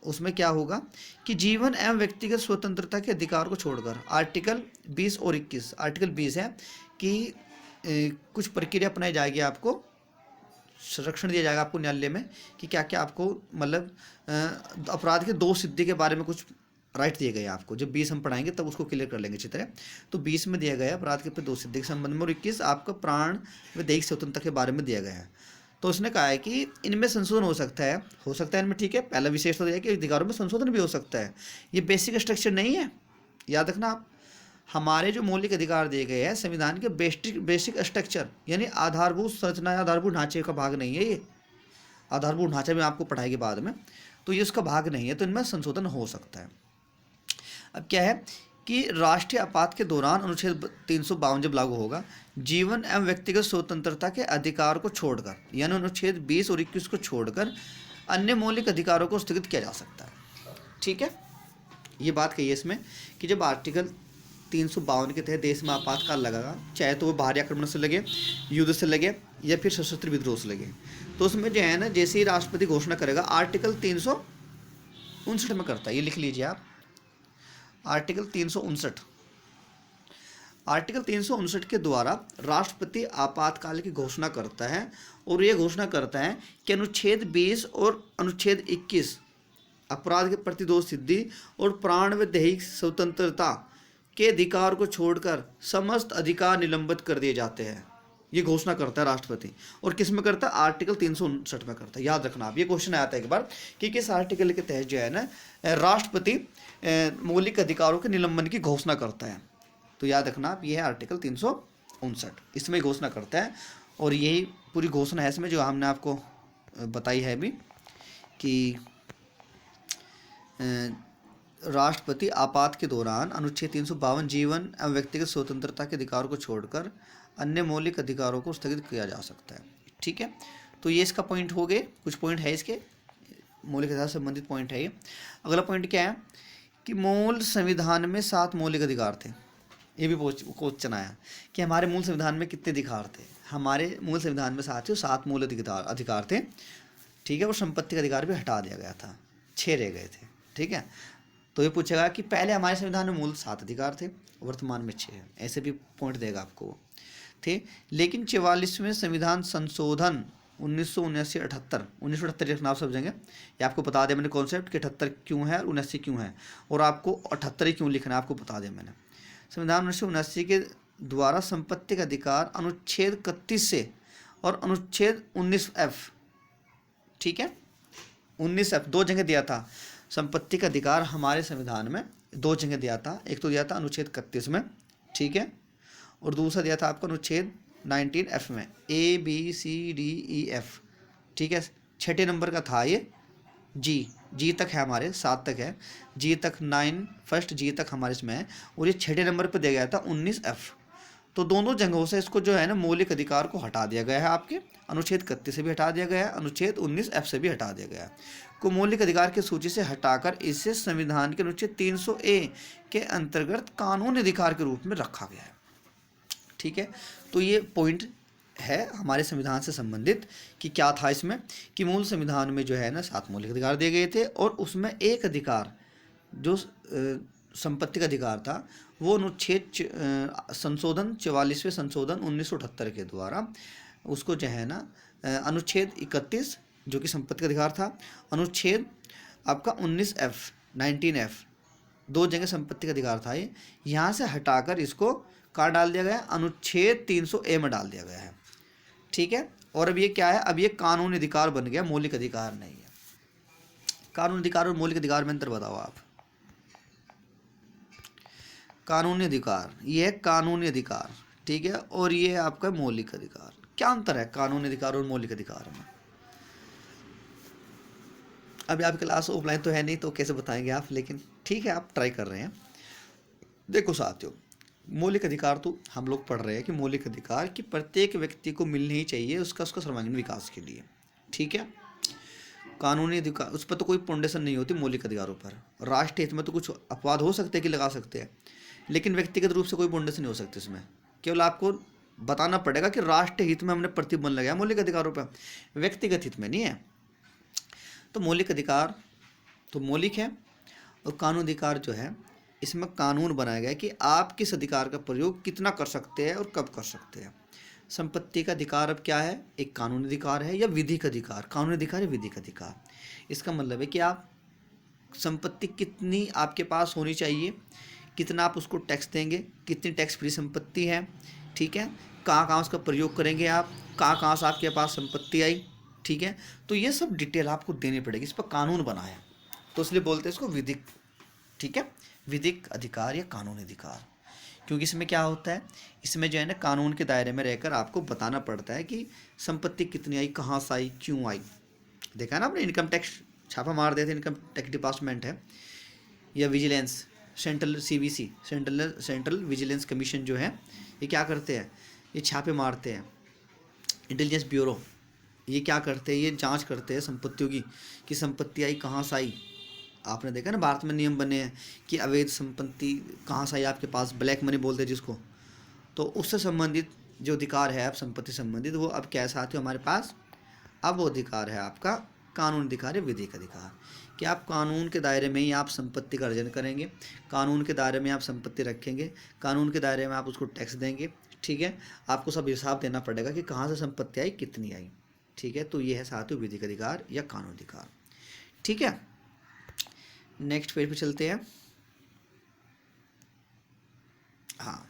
उसमें क्या होगा कि जीवन एवं व्यक्तिगत स्वतंत्रता के अधिकार को छोड़कर आर्टिकल 20 और 21, आर्टिकल 20 है कि कुछ प्रक्रिया अपनाई जाएगी, आपको संरक्षण दिया जाएगा आपको न्यायालय में कि क्या क्या आपको मतलब अपराध के 2 सिद्धि के बारे में कुछ राइट दिए गए आपको। जब 20 हम पढ़ाएंगे तब उसको क्लियर कर लेंगे अच्छी तरह। तो 20 में दिया गया अपराध के 2 सिद्धि के संबंध में, और 21 आपका प्राण व दैहिक स्वतंत्रता के बारे में दिया गया है। तो उसने कहा है कि इनमें संशोधन हो सकता है इनमें, ठीक है। पहला विशेष तो यह है कि अधिकारों में संशोधन भी हो सकता है, ये बेसिक स्ट्रक्चर नहीं है, याद रखना आप। हमारे जो मौलिक अधिकार दिए गए हैं संविधान के बेसिक स्ट्रक्चर, यानी आधारभूत संरचना या आधारभूत ढांचे का भाग नहीं है ये। आधारभूत ढांचा में आपको पढ़ाएंगे बाद में, तो ये उसका भाग नहीं है, तो इनमें संशोधन हो सकता है। अब क्या है कि राष्ट्रीय आपात के दौरान अनुच्छेद 352 जब लागू होगा, जीवन एवं व्यक्तिगत स्वतंत्रता के अधिकार को छोड़कर, यानी अनुच्छेद 20 और 21 को छोड़कर अन्य मौलिक अधिकारों को स्थगित किया जा सकता है, ठीक है। ये बात कही है इसमें कि जब आर्टिकल 352 के तहत देश में आपातकाल लगेगा, चाहे तो वो बाहरी आक्रमण से लगे, युद्ध से लगे, या फिर सशस्त्र विद्रोह से लगे, तो उसमें जो है ना, जैसे ही राष्ट्रपति घोषणा करेगा, आर्टिकल 359 में करता है, ये लिख लीजिए आप, आर्टिकल 359। आर्टिकल 359 के द्वारा राष्ट्रपति आपातकाल की घोषणा करता है, और ये घोषणा करता है कि अनुच्छेद 20 और अनुच्छेद 21 अपराध के प्रति 2 सिद्धि और प्राण व दैहिक स्वतंत्रता के अधिकार को छोड़कर समस्त अधिकार निलंबित कर दिए जाते हैं। ये घोषणा करता है राष्ट्रपति। और किस में करता है? आर्टिकल 359 में करता है। याद रखना आप, ये क्वेश्चन आता है एक बार कि किस आर्टिकल के तहत जो है ना राष्ट्रपति मौलिक अधिकारों के निलंबन की घोषणा करता है। तो याद रखना आप, ये है आर्टिकल 359, इसमें घोषणा करता है। और यही पूरी घोषणा है इसमें जो हमने आपको बताई है अभी कि राष्ट्रपति आपात के दौरान अनुच्छेद 352 जीवन एवं व्यक्तिगत स्वतंत्रता के अधिकारों को छोड़कर अन्य मौलिक अधिकारों को स्थगित किया जा सकता है। ठीक है, तो ये इसका पॉइंट हो गए, कुछ पॉइंट है इसके मौलिक अधिकार से संबंधित पॉइंट है ये। अगला पॉइंट क्या है कि मूल संविधान में 7 मौलिक अधिकार थे। ये भी क्वेश्चन आया कि हमारे मूल संविधान में कितने अधिकार थे। हमारे मूल संविधान में 7 मूल अधिकार थे। ठीक है, और संपत्ति का अधिकार भी हटा दिया गया था, 6 रह गए थे। ठीक है, तो ये पूछेगा कि पहले हमारे संविधान में मूल 7 अधिकार थे, वर्तमान में 6 है, ऐसे भी पॉइंट देगा आपको थे। लेकिन 44वें संविधान संशोधन 1978 लिखना आप समझेंगे। ये आपको बता दें मैंने कॉन्सेप्ट कि 78 क्यों है और 79 क्यों है, और आपको 78 ही क्यों लिखना है आपको बता दें मैंने। संविधान 1979 के द्वारा संपत्ति का अधिकार अनुच्छेद 31 से और अनुच्छेद 19F, ठीक है 19F 2 जगह दिया था। संपत्ति का अधिकार हमारे संविधान में 2 जगह दिया था, एक तो दिया था अनुच्छेद 31 में, ठीक है, और दूसरा दिया था आपको अनुच्छेद 19F में, ABCDEF, ठीक है। 6 नंबर का था ये, जी तक है, हमारे 7 तक है, जी तक 9 फर्स्ट जी तक हमारे इसमें है, और ये 6 नंबर पर दिया गया था 19F। तो दोनों जगहों से इसको जो है ना मौलिक अधिकार को हटा दिया गया है, आपके अनुच्छेद 31 से भी हटा दिया गया है, अनुच्छेद 19F से भी हटा दिया गया है, को मौलिक अधिकार की सूची से हटाकर इसे संविधान के अनुच्छेद 300A के अंतर्गत कानूनी अधिकार के रूप में रखा गया है। ठीक है, तो ये पॉइंट है हमारे संविधान से संबंधित कि क्या था इसमें कि मूल संविधान में जो है ना 7 मौलिक अधिकार दिए गए थे, और उसमें एक अधिकार जो संपत्ति का अधिकार था वो अनुच्छेद संशोधन 44वें संशोधन 1978 के द्वारा उसको जो है ना अनुच्छेद 31 जो कि संपत्ति का अधिकार था, अनुच्छेद आपका 19F 2 जगह संपत्ति का अधिकार था, ये यहाँ से हटाकर इसको कहाँ डाल दिया गया, अनुच्छेद 300A में डाल दिया गया है। ठीक है, और अब ये क्या है, अब ये कानूनी अधिकार बन गया, मौलिक अधिकार नहीं है। कानूनी अधिकार और मौलिक अधिकार में अंतर बताओ आप। कानूनी अधिकार ये है कानूनी अधिकार, ठीक है, और ये आपका मौलिक अधिकार। क्या अंतर है कानूनी अधिकार और मौलिक अधिकार में? अभी आपकी क्लास ऑफलाइन तो है नहीं तो कैसे बताएंगे आप, लेकिन ठीक है आप ट्राई कर रहे हैं। देखो साथियों, मौलिक अधिकार तो हम लोग पढ़ रहे हैं कि मौलिक अधिकार कि प्रत्येक व्यक्ति को मिलनी ही चाहिए उसका सर्वांगीण विकास के लिए। ठीक है, कानूनी अधिकार उस पर तो कोई फाउंडेशन नहीं होती मौलिक अधिकारों पर। राष्ट्रीय हित में तो कुछ अपवाद हो सकते हैं कि लगा सकते हैं, लेकिन व्यक्तिगत रूप से कोई फाउंडेशन नहीं हो सकती इसमें। केवल आपको बताना पड़ेगा कि राष्ट्रीय हित में हमने प्रतिबंध लगाया मौलिक अधिकारों पर, व्यक्तिगत हित में नहीं है। तो मौलिक अधिकार तो मौलिक है, और कानूनी अधिकार जो है इसमें कानून बनाया गया है कि आप किस अधिकार का प्रयोग कितना कर सकते हैं और कब कर सकते हैं। संपत्ति का अधिकार अब क्या है, एक कानूनी अधिकार है या विधिक अधिकार। कानूनी अधिकार है विधिक अधिकार, इसका मतलब है कि आप संपत्ति कितनी आपके पास होनी चाहिए, कितना आप उसको टैक्स देंगे, कितनी टैक्स फ्री संपत्ति है, ठीक है, कहाँ कहाँ उसका प्रयोग करेंगे आप, कहाँ कहाँ से आपके पास संपत्ति आई, ठीक है। तो ये सब डिटेल आपको देनी पड़ेगी, इस पर कानून बनाया, तो इसलिए बोलते हैं इसको विधिक। ठीक है, विधिक अधिकार या कानूनी अधिकार, क्योंकि इसमें क्या होता है, इसमें जो है ना कानून के दायरे में रहकर आपको बताना पड़ता है कि संपत्ति कितनी आई, कहाँ से आई, क्यों आई। देखा है ना आपने, इनकम टैक्स छापा मार देते, इनकम टैक्स डिपार्टमेंट है या vigilance, central CVC central vigilance commission जो है, ये क्या करते हैं, ये छापे मारते हैं। इंटेलिजेंस ब्यूरो ये क्या करते हैं, ये जांच करते हैं संपत्तियों की कि संपत्ति आई कहाँ से आई। आपने देखा ना भारत में नियम बने हैं कि अवैध संपत्ति कहाँ से आई आपके पास, ब्लैक मनी बोलते हैं जिसको। तो उससे संबंधित जो अधिकार है आप संपत्ति संबंधित, वो अब कैसा आते हो हमारे पास, अब वो अधिकार है आपका कानून अधिकार है विधिक अधिकार, कि आप कानून के दायरे में ही आप संपत्ति का अर्जन करेंगे, कानून के दायरे में आप संपत्ति रखेंगे, कानून के दायरे में आप उसको टैक्स देंगे। ठीक है, आपको सब हिसाब देना पड़ेगा कि कहाँ से संपत्ति आई, कितनी आई। ठीक है, तो ये है साथियों विधिक अधिकार या कानून अधिकार। ठीक है, नेक्स्ट पेज पे चलते हैं। हाँ,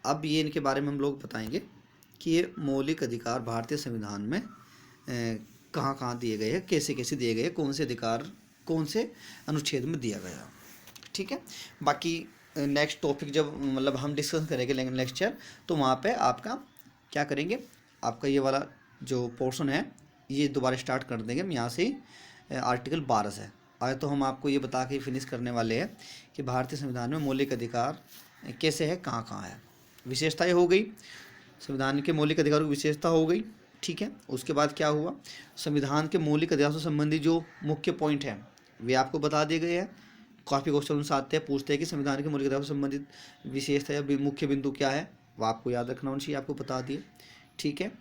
अब ये इनके बारे में हम लोग बताएंगे कि ये मौलिक अधिकार भारतीय संविधान में कहाँ कहाँ दिए गए हैं, कैसे कैसे दिए गए, कौन से अधिकार कौन से अनुच्छेद में दिया गया। ठीक है, बाकी नेक्स्ट टॉपिक जब मतलब हम डिस्कस करेंगे लेक्चर, तो वहाँ पे आपका क्या करेंगे, आपका ये वाला जो पोर्शन है ये दोबारा स्टार्ट कर देंगे हम यहाँ से ही आर्टिकल 12 से। आज तो हम आपको ये बता के फिनिश करने वाले हैं कि भारतीय संविधान में मौलिक अधिकार कैसे है, कहाँ कहाँ है। विशेषताएँ हो गई, संविधान के मौलिक अधिकारों की विशेषता हो गई। ठीक है, उसके बाद क्या हुआ, संविधान के मौलिक अधिकारों से संबंधित जो मुख्य पॉइंट हैं वे आपको बता दिए गए हैं। काफ़ी क्वेश्चन उनसे आते हैं, पूछते हैं कि संविधान के मौलिक अधिकारों से संबंधित विशेषता या मुख्य बिंदु क्या है, वो आपको याद रखना होना चाहिए, आपको बता दिए। ठीक है,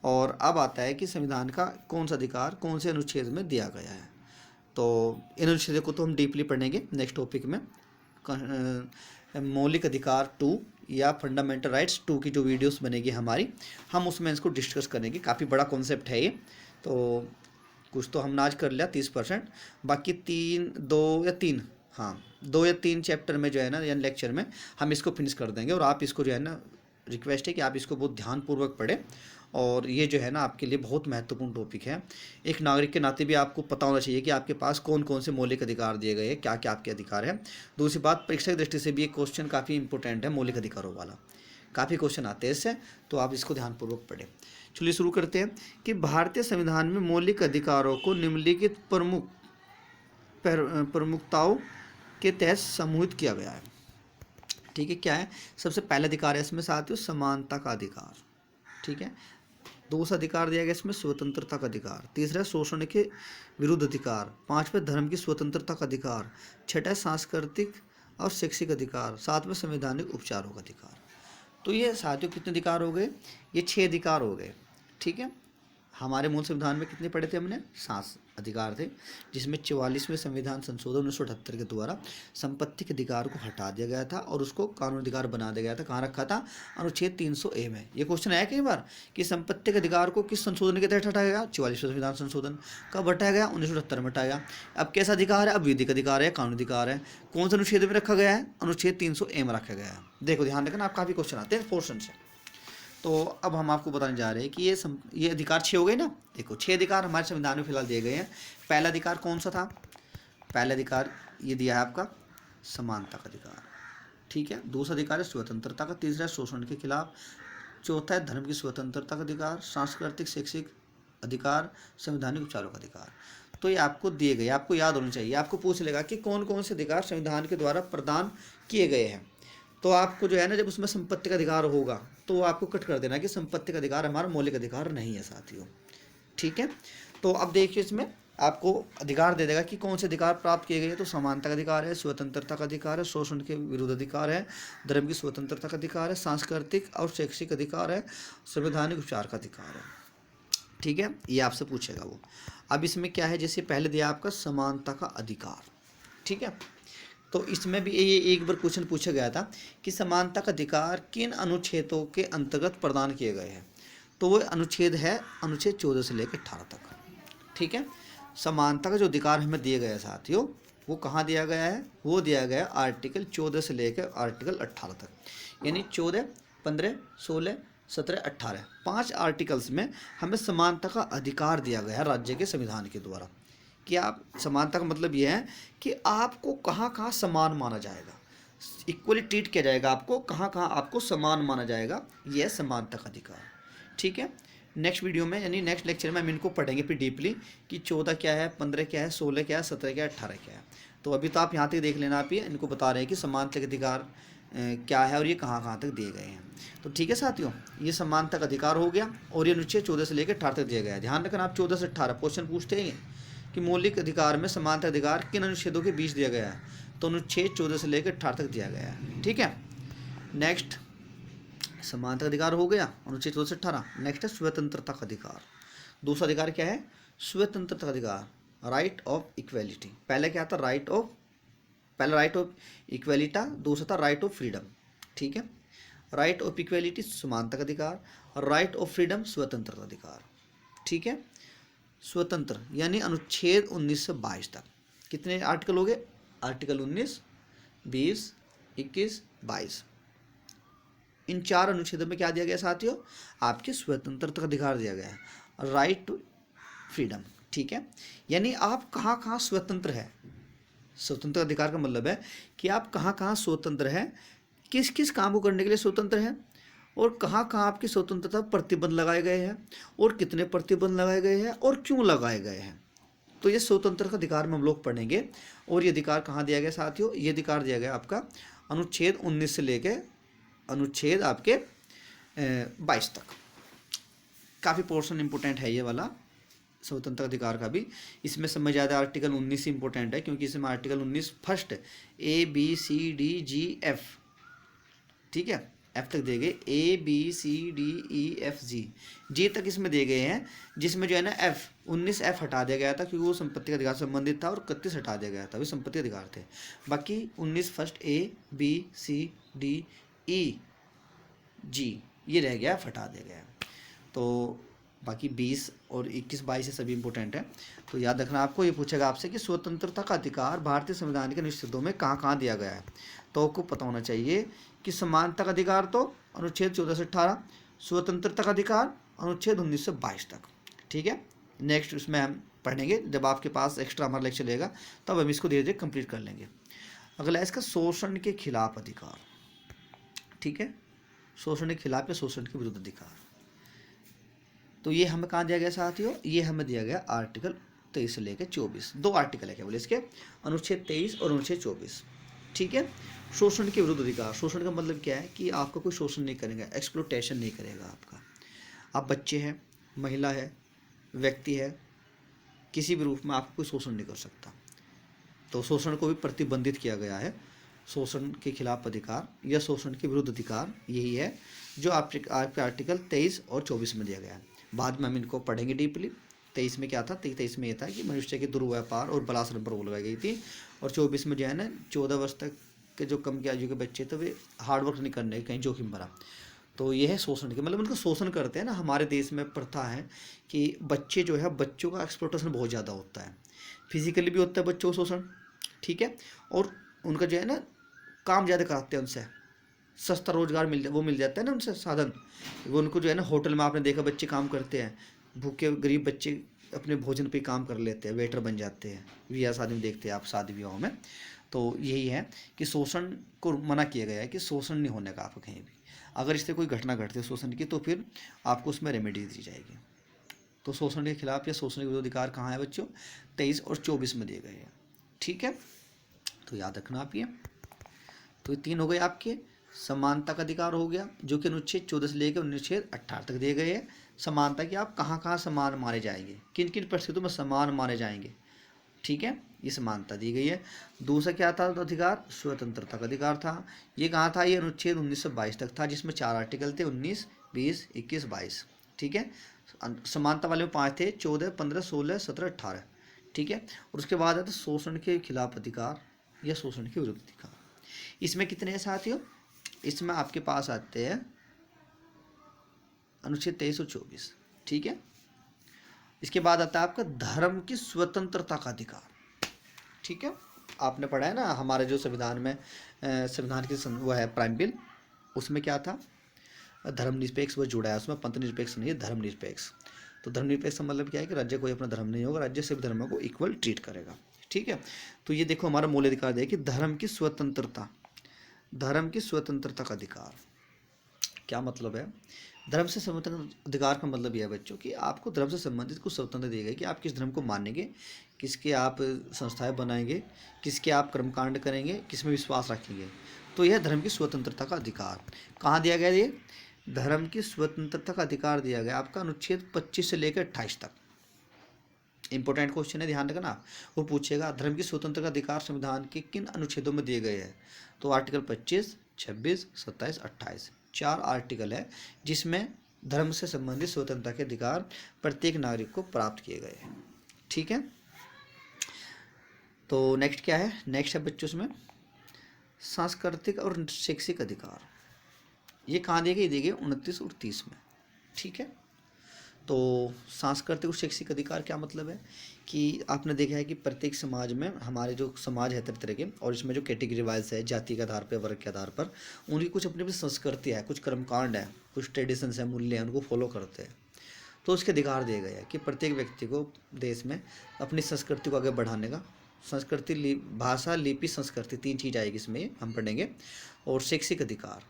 और अब आता है कि संविधान का कौन सा अधिकार कौन से अनुच्छेद में दिया गया है। तो इन अनुच्छेदों को तो हम डीपली पढ़ेंगे नेक्स्ट टॉपिक में। मौलिक अधिकार 2 या फंडामेंटल राइट्स 2 की जो वीडियोस बनेगी हमारी, हम उसमें इसको डिस्कस करेंगे। काफ़ी बड़ा कॉन्सेप्ट है ये, तो कुछ तो हमने आज कर लिया 30%, बाकी 2 या 3 चैप्टर में जो है ना, या लेक्चर में हम इसको फिनिश कर देंगे। और आप इसको जो है ना, रिक्वेस्ट है कि आप इसको बहुत ध्यानपूर्वक पढ़ें, और ये जो है ना आपके लिए बहुत महत्वपूर्ण टॉपिक है। एक नागरिक के नाते भी आपको पता होना चाहिए कि आपके पास कौन कौन से मौलिक अधिकार दिए गए हैं, क्या क्या आपके अधिकार हैं। दूसरी बात, परीक्षा की दृष्टि से भी एक क्वेश्चन काफ़ी इंपॉर्टेंट है मौलिक अधिकारों वाला, काफ़ी क्वेश्चन आते हैं इससे, तो आप इसको ध्यानपूर्वक पढ़ें। चलिए शुरू करते हैं कि भारतीय संविधान में मौलिक अधिकारों को निम्नलिखित प्रमुखताओं के तहत समूहित किया गया है। ठीक है, क्या है, सबसे पहला अधिकार है इसमें साथियों समानता का अधिकार। ठीक है, दूसरा अधिकार दिया गया इसमें स्वतंत्रता का अधिकार। तीसरा शोषण के विरुद्ध अधिकार। पांचवा धर्म की स्वतंत्रता का अधिकार। छठा सांस्कृतिक और शैक्षिक अधिकार। सातवें संवैधानिक उपचारों का अधिकार। तो ये साथियों कितने अधिकार हो गए, ये 6 अधिकार हो गए। ठीक है, हमारे मूल संविधान में कितने पढ़े थे हमने, 7 अधिकार थे, जिसमें 44वें संविधान संशोधन 1978 के द्वारा संपत्ति के अधिकार को हटा दिया गया था और उसको कानूनी अधिकार बना दिया गया था। कहाँ रखा था, अनुच्छेद 300A में। ये क्वेश्चन आया कई बार कि संपत्ति के अधिकार को किस संशोधन के तहत हटाया गया, 44वें संविधान संशोधन। कब हटाया गया, 1978 में हटाया गया। अब कैसा अधिकार है, अब विधिक अधिकार है, कानूनी अधिकार है। कौन सा अनुच्छेद में रखा गया है, अनुच्छेद 300A में रखा गया है। देखो ध्यान रखना, आप काफ़ी क्वेश्चन आते हैं पोर्शन से। तो अब हम आपको बताने जा रहे हैं कि ये अधिकार 6 हो गए ना। देखो 6 अधिकार हमारे संविधान में फिलहाल दिए गए हैं। पहला अधिकार कौन सा था, पहला अधिकार ये दिया है आपका समानता का अधिकार। ठीक है, दूसरा अधिकार है स्वतंत्रता का। तीसरा है शोषण के खिलाफ। चौथा है धर्म की स्वतंत्रता का अधिकार। सांस्कृतिक शैक्षिक अधिकार, संवैधानिक उपचारों का अधिकार। तो ये आपको दिए गए, आपको याद होना चाहिए। आपको पूछ लेगा कि कौन कौन से अधिकार संविधान के द्वारा प्रदान किए गए हैं, तो आपको जो है ना, जब उसमें संपत्ति का अधिकार होगा तो आपको कट कर देना कि संपत्ति का अधिकार हमारा मौलिक अधिकार नहीं है साथियों। ठीक है, तो अब देखिए इसमें आपको अधिकार दे देगा कि कौन से अधिकार प्राप्त किए गए। तो समानता का अधिकार है, स्वतंत्रता का अधिकार है, शोषण के विरुद्ध अधिकार है, धर्म की स्वतंत्रता का अधिकार है, सांस्कृतिक और शैक्षिक अधिकार है, संवैधानिक उपचार का अधिकार है। ठीक है, ये आपसे पूछेगा वो। अब इसमें क्या है, जैसे पहले दिया आपका समानता का अधिकार। ठीक है, तो इसमें भी ये एक बार क्वेश्चन पूछा गया था कि समानता का अधिकार किन अनुच्छेदों के अंतर्गत प्रदान किए गए हैं। तो वो अनुच्छेद है अनुच्छेद 14 से लेकर 18 तक। ठीक है, समानता का जो अधिकार हमें दिए गए साथियों, वो कहाँ दिया गया है, वो दिया गया आर्टिकल 14 से लेकर आर्टिकल 18 तक, यानी 14, 15, 16, 17, 18 5 आर्टिकल्स में हमें समानता का अधिकार दिया गया है राज्य के संविधान के द्वारा। कि आप समानता का मतलब ये है कि आपको कहाँ कहाँ समान माना जाएगा, इक्वली ट्रीट किया जाएगा, आपको कहाँ कहाँ आपको समान माना जाएगा, यह है समानता का अधिकार। ठीक है, नेक्स्ट वीडियो में यानी नेक्स्ट लेक्चर में हम इनको पढ़ेंगे फिर डीपली कि 14 क्या है, 15 क्या है, 16 क्या है, 17 क्या है, 18 क्या है। तो अभी तो आप यहाँ तक देख लेना, आप ये इनको बता रहे हैं कि समानता का अधिकार क्या है और ये कहाँ कहाँ तक दिए गए हैं। तो ठीक है साथियों, ये समानता का अधिकार हो गया और ये अनुच्छेद 14 से लेकर 18 तक दिया गया है। ध्यान रखना, आप 14 से 18 क्वेश्चन पूछते हैं कि मौलिक अधिकार में समानता अधिकार किन अनुच्छेदों के बीच दिया गया है, तो अनुच्छेद 14 से लेकर 18 तक दिया गया है। ठीक है, नेक्स्ट समानता अधिकार हो गया अनुच्छेद 14 से 18। नेक्स्ट है स्वतंत्रता का अधिकार। दूसरा अधिकार क्या है, स्वतंत्रता का अधिकार, राइट ऑफ इक्वेलिटी। पहले क्या था, पहला राइट ऑफ इक्वेलिटी, दूसरा था राइट ऑफ फ्रीडम। ठीक है, राइट ऑफ इक्वेलिटी समानता का अधिकार, राइट ऑफ फ्रीडम स्वतंत्रता अधिकार। ठीक है, स्वतंत्र यानी अनुच्छेद 19 से 22 तक कितने आर्टिकल हो गए, आर्टिकल 19, 20, 21, 22। इन 4 अनुच्छेदों में क्या दिया गया साथियों, आपके स्वतंत्रता का अधिकार दिया गया है, राइट टू फ्रीडम। ठीक है, यानी आप कहाँ कहाँ स्वतंत्र है। स्वतंत्र अधिकार का मतलब है कि आप कहाँ कहाँ स्वतंत्र हैं, किस किस काम को करने के लिए स्वतंत्र हैं, और कहाँ कहाँ आपकी स्वतंत्रता प्रतिबंध लगाए गए हैं, और कितने प्रतिबंध लगाए गए हैं और क्यों लगाए गए हैं। तो ये स्वतंत्रता का अधिकार में हम लोग पढ़ेंगे। और ये अधिकार कहाँ दिया गया साथियों, ये अधिकार दिया गया आपका अनुच्छेद 19 से लेके अनुच्छेद आपके 22 तक। काफ़ी पोर्शन इंपॉर्टेंट है ये वाला स्वतंत्र अधिकार का भी। इसमें सबसे ज़्यादा आर्टिकल 19 इंपॉर्टेंट है, क्योंकि इसमें आर्टिकल 19 फर्स्ट ABCDGF, ठीक है, एफ तक दिए गए, ABCDEFG, जी तक इसमें दिए गए हैं, जिसमें जो है ना F हटा दिया गया था क्योंकि वो संपत्ति का अधिकार से संबंधित था, और 31 हटा दिया गया था, वे संपत्ति अधिकार थे। बाकी 19 फर्स्ट ABCDEG ये रह गया, हटा दिया गया। तो बाकी 20 और 21 22 से सभी इंपॉर्टेंट है। तो याद रखना आपको, ये पूछेगा आपसे कि स्वतंत्रता का अधिकार भारतीय संविधान के अनुच्छेदों में कहाँ कहाँ दिया गया है। तो आपको पता होना चाहिए कि समानता का अधिकार तो अनुच्छेद 14 से 18, स्वतंत्रता का अधिकार अनुच्छेद 19 से 22 तक। ठीक है, नेक्स्ट उसमें हम पढ़ेंगे, जब आपके पास एक्स्ट्रा हमारा लेक्चर लेगा तब हम इसको धीरे धीरे कंप्लीट कर लेंगे। अगला इसका शोषण के खिलाफ अधिकार। ठीक है, शोषण के खिलाफ या शोषण के विरुद्ध अधिकार। तो ये हमें कहाँ दिया गया साथियों, ये हमें दिया गया आर्टिकल 23 से लेकर 24, 2 आर्टिकल है केवल इसके, अनुच्छेद 23 और अनुच्छेद 24। ठीक है, शोषण के विरुद्ध अधिकार। शोषण का मतलब क्या है कि आपका कोई शोषण नहीं करेगा, एक्सप्लोटेशन नहीं करेगा आपका। आप बच्चे हैं, महिला है, व्यक्ति है, किसी भी रूप में आपको कोई शोषण नहीं कर सकता। तो शोषण को भी प्रतिबंधित किया गया है। शोषण के खिलाफ अधिकार या शोषण के विरुद्ध अधिकार यही है जो आपके आर्टिकल 23 और 24 में दिया गया है। बाद में हम इनको पढ़ेंगे डीपली। 23 में क्या था, 23 में ये था कि मनुष्य के दुर्व्यापार और बलात्कार पर रोक लगाई गई थी, और 24 में जो है ना 14 वर्ष तक के जो कम की आयु के बच्चे थे वे हार्डवर्क नहीं करने कहीं जोखिम भरा। तो ये है शोषण के मतलब उनको शोषण करते हैं ना। हमारे देश में प्रथा है कि बच्चे जो है, बच्चों का एक्सप्लोटेशन बहुत ज़्यादा होता है, फिजिकली भी होता है बच्चों का शोषण। ठीक है, और उनका जो है ना काम ज़्यादा कराते हैं उनसे, सस्ता रोजगार मिल जाता है ना उनसे साधन। वो उनको जो है ना होटल में आपने देखा बच्चे काम करते हैं, भूखे गरीब बच्चे अपने भोजन पे काम कर लेते हैं, वेटर बन जाते हैं, ब्याह शादी में देखते हैं आप, शादी विवाहों में। तो यही है कि शोषण को मना किया गया है कि शोषण नहीं होने का आपको कहीं भी। अगर इससे कोई घटना घटती है शोषण की तो फिर आपको उसमें रेमेडी दी जाएगी। तो शोषण के खिलाफ या शोषण के विरुद्ध अधिकार कहाँ है बच्चों, 23 और 24 में दिए गए हैं। ठीक है, तो याद रखना आप ये। तो ये 3 हो गए आपके। समानता का अधिकार हो गया जो कि अनुच्छेद 14 से लेकर अनुच्छेद 18 तक दिए गए हैं। समानता कि आप कहाँ कहाँ समान माने जाएंगे, किन किन परिस्थितियों में समान माने जाएंगे। ठीक है, ये समानता दी गई है। दूसरा क्या था अधिकार, स्वतंत्रता का अधिकार था। ये कहाँ था, ये अनुच्छेद 19 से 22 तक था, जिसमें 4 आर्टिकल थे, 19, 20, 21, 22। ठीक है, समानता वाले में 5 थे, 14, 15, 16, 17, 18। ठीक है, और उसके बाद है तो शोषण के खिलाफ अधिकार या शोषण के विरुद्ध अधिकार। इसमें कितने हैं साथियों, इसमें आपके पास आते हैं अनुच्छेद 23 और 24। ठीक है, इसके बाद आता है आपका धर्म की स्वतंत्रता का अधिकार। ठीक है, आपने पढ़ा है ना हमारे जो संविधान में संविधान की वो है प्राइम बिल, उसमें क्या था, धर्मनिरपेक्ष वो जुड़ा है उसमें, पंथ निरपेक्ष नहीं है, धर्मनिरपेक्ष। तो धर्मनिरपेक्ष का मतलब क्या है कि राज्य कोई अपना धर्म नहीं होगा, राज्य सभी धर्मों को इक्वल ट्रीट करेगा। ठीक है, तो ये देखो हमारा मूल अधिकार है कि धर्म की स्वतंत्रता, धर्म की स्वतंत्रता का अधिकार क्या मतलब है। धर्म से संबंधित अधिकार का मतलब यह है बच्चों कि आपको धर्म से संबंधित कुछ स्वतंत्रता दी गई कि आप किस धर्म को मानेंगे, किसके आप संस्थाएं बनाएंगे, किसके आप कर्मकांड करेंगे, किस में विश्वास रखेंगे। तो यह धर्म की स्वतंत्रता का अधिकार कहाँ दिया गया, ये धर्म की स्वतंत्रता का अधिकार दिया गया आपका अनुच्छेद 25 से लेकर 28 तक। इंपॉर्टेंट क्वेश्चन है, ध्यान रखना, वो पूछेगा धर्म की स्वतंत्रता का अधिकार संविधान के किन अनुच्छेदों में दिए गए हैं। तो आर्टिकल 25, 26, 27, 28, 4 आर्टिकल है जिसमें धर्म से संबंधित स्वतंत्रता के अधिकार प्रत्येक नागरिक को प्राप्त किए गए हैं। ठीक है, तो नेक्स्ट क्या है, नेक्स्ट है बच्चों इसमें सांस्कृतिक और शैक्षिक अधिकार। ये कहाँ दिए गए, दिए गए 29 और 30 में। ठीक है, तो सांस्कृतिक और शैक्षिक अधिकार क्या मतलब है कि आपने देखा है कि प्रत्येक समाज में, हमारे जो समाज है तरह तरह के, और इसमें जो कैटेगरी वाइज है, जाति के आधार पर, वर्ग के आधार पर, उनकी कुछ अपनी अपनी संस्कृति है, कुछ कर्मकांड है, कुछ ट्रेडिशंस है, मूल्य हैं, उनको फॉलो करते हैं। तो उसके अधिकार दिए गए हैं कि प्रत्येक व्यक्ति को देश में अपनी संस्कृति को आगे बढ़ाने का, संस्कृति, भाषा, लिपि, संस्कृति, 3 चीज़ आएगी इसमें, हम पढ़ेंगे। और शैक्षिक अधिकार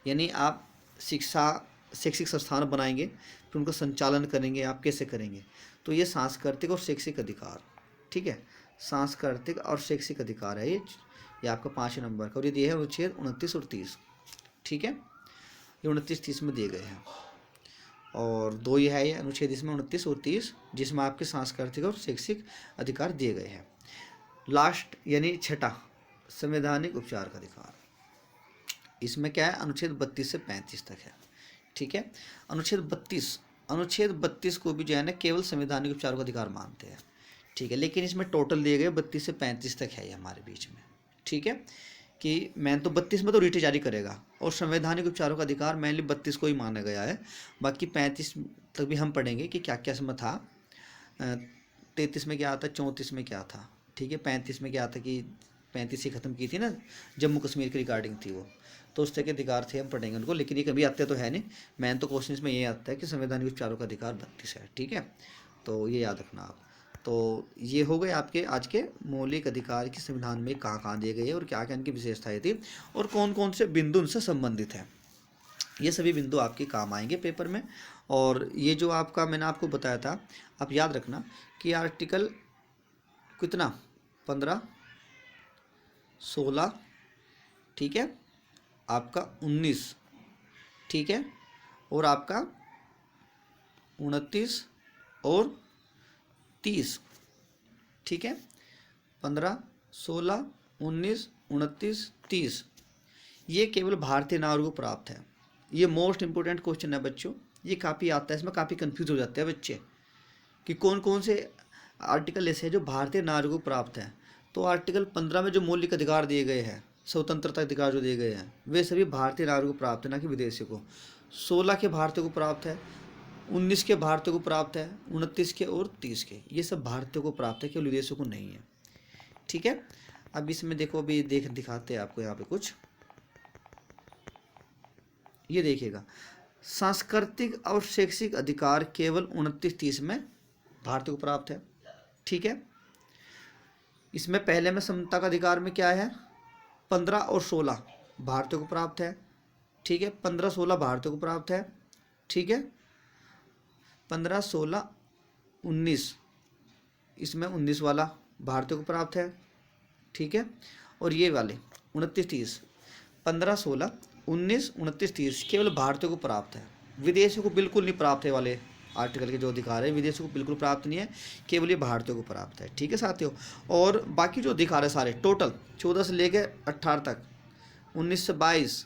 यानी आप शैक्षिक संस्थान बनाएंगे, फिर उनका संचालन करेंगे, आप कैसे करेंगे, तो ये सांस्कृतिक और शैक्षिक अधिकार, ठीक है, सांस्कृतिक और शैक्षिक अधिकार है ये आपका 5 नंबर का। और ये दिए है अनुच्छेद 29 और 30, ठीक है, ये 29-30 में दिए गए हैं। और 2 ये है, ये अनुच्छेद इसमें 29 और 30, जिसमें आपके सांस्कृतिक और शैक्षिक अधिकार दिए गए हैं। लास्ट यानी छठा, संवैधानिक उपचार का अधिकार, इसमें क्या है, अनुच्छेद 32 से 35 तक है, ठीक है। अनुच्छेद 32 को भी जो है ना केवल संवैधानिक उपचार का अधिकार मानते हैं, ठीक है, लेकिन इसमें टोटल दिए गए 32 से 35 तक है ये हमारे बीच में, ठीक है, कि मैं तो 32 में तो रीट जारी करेगा, और संवैधानिक उपचारों का अधिकार मेनली 32 को ही माना गया है। बाकी 35 तक भी हम पढ़ेंगे कि क्या क्या इसमें था, 33 में क्या आता, 34 में क्या था, ठीक है, 35 में क्या था कि 35 ही ख़त्म की थी ना, जम्मू कश्मीर की रिगार्डिंग थी वो, तो उस तरह के अधिकार थे, हम पढ़ेंगे उनको, लेकिन ये कभी आते तो है नहीं। मैन तो क्वेश्चन में ये आता है कि संवैधानिक उपचारों का अधिकार 32 है, ठीक है, तो ये याद रखना आप। तो ये हो गए आपके आज के मौलिक अधिकार की संविधान में कहाँ कहाँ दिए गए और क्या क्या इनकी विशेषताएं थी और कौन कौन से बिंदु उनसे संबंधित हैं। ये सभी बिंदु आपके काम आएंगे पेपर में। और ये जो आपका मैंने आपको बताया था, आप याद रखना कि आर्टिकल कितना, 15, 16, ठीक है, आपका 19, ठीक है, और आपका 29 और 30, ठीक है, 15, 16, 19, 29, 30, ये केवल भारतीय नागरिकों को प्राप्त है। ये मोस्ट इंपोर्टेंट क्वेश्चन है बच्चों, ये काफ़ी आता है, इसमें काफ़ी कंफ्यूज हो जाते हैं बच्चे कि कौन कौन से आर्टिकल ऐसे हैं जो भारतीय नागरिकों को प्राप्त है। तो आर्टिकल 15 में जो मौलिक अधिकार दिए गए हैं, स्वतंत्रता अधिकार जो दिए गए हैं, वे सभी भारतीय नागरिकों को प्राप्त है, ना कि विदेशी को। 16 के भारतीयों को प्राप्त है, 19 के भारतीयों को प्राप्त है, 29 के और 30 के, ये सब भारतीयों को प्राप्त है, केवल विदेशियों को नहीं है, ठीक है। अब इसमें देखो, अभी दिखाते हैं आपको यहाँ पे कुछ, ये देखिएगा, सांस्कृतिक और शैक्षिक अधिकार केवल 29-30 में भारतीयों को प्राप्त है, ठीक है। इसमें पहले में समता का अधिकार में क्या है, 15 और 16 भारतीयों को प्राप्त है, ठीक है, 15-16 भारतीयों को प्राप्त है, ठीक है, 15-16, 19, इसमें 19 वाला भारतीयों को प्राप्त है, ठीक है, और ये वाले 29-30, 15-16, 19, 29, 30 केवल भारतीयों को प्राप्त है, विदेशियों को बिल्कुल नहीं प्राप्त है। वाले आर्टिकल के जो अधिकार है विदेशियों को बिल्कुल प्राप्त नहीं है, केवल ये भारतीयों को प्राप्त है, ठीक है साथियों। और बाकी जो अधिकार है सारे टोटल 14 से लेकर 18 तक, 19 से 22,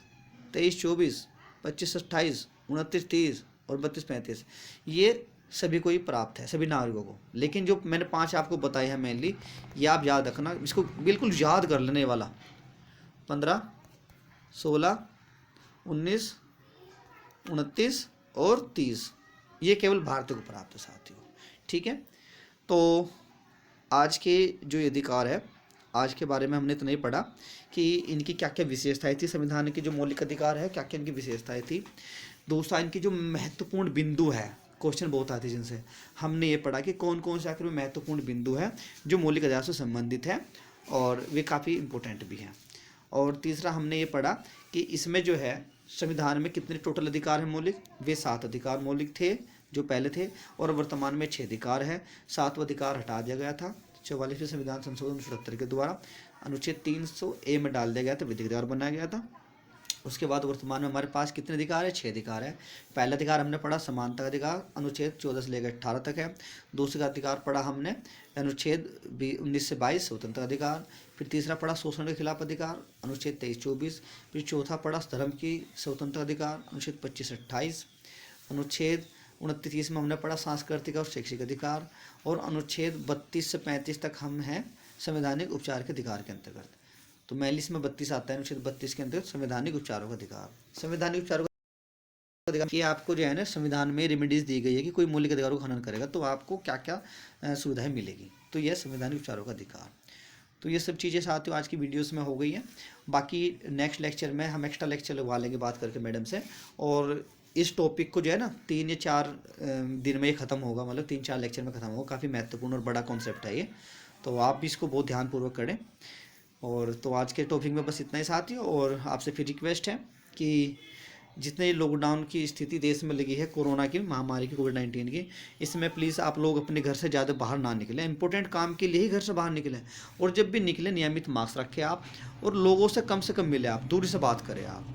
23, 24, 25 से 28, 29, 30 और 32, 35, ये सभी को ही प्राप्त है, सभी नागरिकों को। लेकिन जो मैंने 5 आपको बताए हैं मेनली, ये आप याद रखना, इसको बिल्कुल याद कर लेने वाला, 15, 16, 19, 29 और 30, ये केवल भारतीयों को प्राप्त है साथियों, ठीक है। तो आज के जो ये अधिकार है, आज के बारे में हमने इतना ही पढ़ा कि इनकी क्या क्या विशेषताएं थी, संविधान की जो मौलिक अधिकार है क्या क्या इनकी विशेषताएं थी। दोस्तों, इनकी जो महत्वपूर्ण बिंदु है, क्वेश्चन बहुत आते हैं जिनसे, हमने ये पढ़ा कि कौन कौन से आखिर में महत्वपूर्ण बिंदु है जो मौलिक अधिकार से संबंधित है और वे काफ़ी इंपॉर्टेंट भी हैं। और तीसरा हमने ये पढ़ा कि इसमें जो है संविधान में कितने टोटल अधिकार हैं मौलिक, वे 7 अधिकार मौलिक थे जो पहले थे, और वर्तमान में 6 अधिकार है। 7वां अधिकार हटा दिया गया था 44वें संविधान संशोधन 77 के द्वारा, अनुच्छेद 300A में डाल दिया गया था, विधिक अधिकार बनाया गया था। उसके बाद वर्तमान में हमारे पास कितने अधिकार है, 6 अधिकार है। पहला अधिकार हमने पढ़ा समानता का अधिकार, अनुच्छेद 14 से लेकर 18 तक है। दूसरा अधिकार पढ़ा हमने अनुच्छेद 19 से 22 स्वतंत्रता अधिकार। फिर तीसरा पढ़ा शोषण के खिलाफ अधिकार, अनुच्छेद 23-24। फिर चौथा पढ़ा धर्म की स्वतंत्रता अधिकार, अनुच्छेद 25 से 28। अनुच्छेद 29-30 में हमने पढ़ा सांस्कृतिक और शैक्षिक अधिकार, और अनुच्छेद 32 से 35 तक हम हैं संवैधानिक उपचार के अधिकार के अंतर्गत। तो मेनली इसमें 32 आता है, अनुच्छेद 32 के अंतर्गत संवैधानिक उपचारों का अधिकार, संवैधानिक उपचारों कि आपको जो है ना संविधान में रेमेडीज दी गई है कि कोई मौलिक अधिकारों का हनन करेगा तो आपको क्या क्या सुविधाएं मिलेगी। तो यह संवैधानिक विचारों का अधिकार। तो ये सब चीज़ें साथियों आज की वीडियोस में हो गई हैं। बाकी नेक्स्ट लेक्चर में हम एक्स्ट्रा लेक्चर लगवा लेंगे बात करके मैडम से, और इस टॉपिक को जो है ना 3 या 4 दिन में ये ख़त्म होगा, मतलब 3-4 लेक्चर में ख़त्म होगा। काफ़ी महत्वपूर्ण और बड़ा कॉन्सेप्ट है ये, तो आप भी इसको बहुत ध्यानपूर्वक करें। और तो आज के टॉपिक में बस इतना ही साथियों, और आपसे फिर रिक्वेस्ट है कि जितने लॉकडाउन की स्थिति देश में लगी है कोरोना की महामारी की, कोविड-19 की, इसमें प्लीज़ आप लोग अपने घर से ज़्यादा बाहर ना निकलें। इंपॉर्टेंट काम के लिए ही घर से बाहर निकलें, और जब भी निकलें नियमित मास्क रखें आप, और लोगों से कम मिलें आप, दूरी से बात करें आप।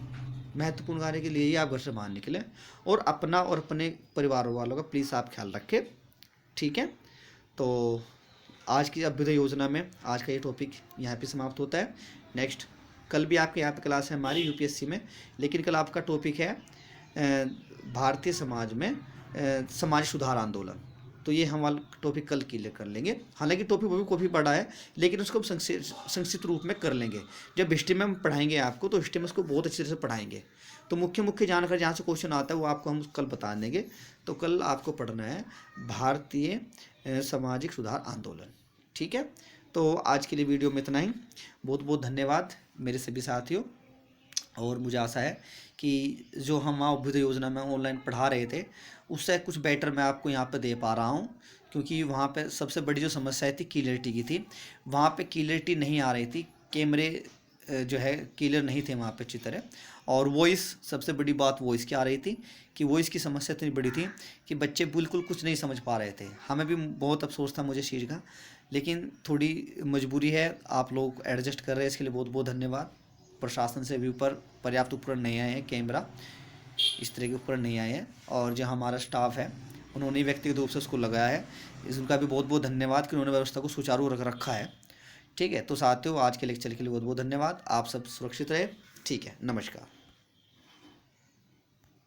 महत्वपूर्ण कार्य के लिए ही आप घर से बाहर निकलें, और अपना और अपने परिवार वालों का प्लीज़ आप ख्याल रखें, ठीक है। तो आज की अभ्युदय योजना में आज का ये टॉपिक यहाँ पे समाप्त होता है। नेक्स्ट कल भी आपके यहाँ पे क्लास है हमारी यूपीएससी में, लेकिन कल आपका टॉपिक है भारतीय समाज में समाज सुधार आंदोलन। तो ये हम वाला टॉपिक कल क्लियर कर लेंगे। हालांकि टॉपिक वो भी काफ़ी बड़ा है, लेकिन उसको हम संक्षिप्त रूप में कर लेंगे। जब हिस्ट्री में हम पढ़ाएंगे आपको, तो हिस्ट्री में उसको बहुत अच्छी तरह से पढ़ाएंगे। तो मुख्य जानकारी जहाँ से क्वेश्चन आता है वो आपको हम कल बता देंगे। तो कल आपको पढ़ना है भारतीय सामाजिक सुधार आंदोलन, ठीक है। तो आज के लिए वीडियो में इतना ही। बहुत बहुत धन्यवाद मेरे सभी साथियों, और मुझे आशा है कि जो हम अभ्युदय योजना में ऑनलाइन पढ़ा रहे थे उससे कुछ बेटर मैं आपको यहाँ पे दे पा रहा हूँ, क्योंकि वहाँ पे सबसे बड़ी जो समस्या थी क्लियरिटी की थी। वहाँ पे क्लियरिटी नहीं आ रही थी, कैमरे जो है क्लियर नहीं थे वहाँ पे अच्छी तरह, और वॉइस, सबसे बड़ी बात वॉइस की आ रही थी कि वॉइस की समस्या इतनी बड़ी थी कि बच्चे बिल्कुल कुछ नहीं समझ पा रहे थे। हमें भी बहुत अफसोस था मुझे चीज़ का, लेकिन थोड़ी मजबूरी है, आप लोग एडजस्ट कर रहे हैं, इसके लिए बहुत बहुत धन्यवाद। प्रशासन से भी ऊपर पर्याप्त उपकरण नहीं आए हैं, कैमरा इस तरह के उपकरण नहीं आए हैं, और जो हमारा स्टाफ है उन्होंने व्यक्तिगत रूप से उसको लगाया है, उनका भी बहुत बहुत धन्यवाद कि उन्होंने व्यवस्था को सुचारू रखा है, ठीक है। तो साथियों आज के लेक्चर के लिए बहुत बहुत धन्यवाद। आप सब सुरक्षित रहे, ठीक है। नमस्कार।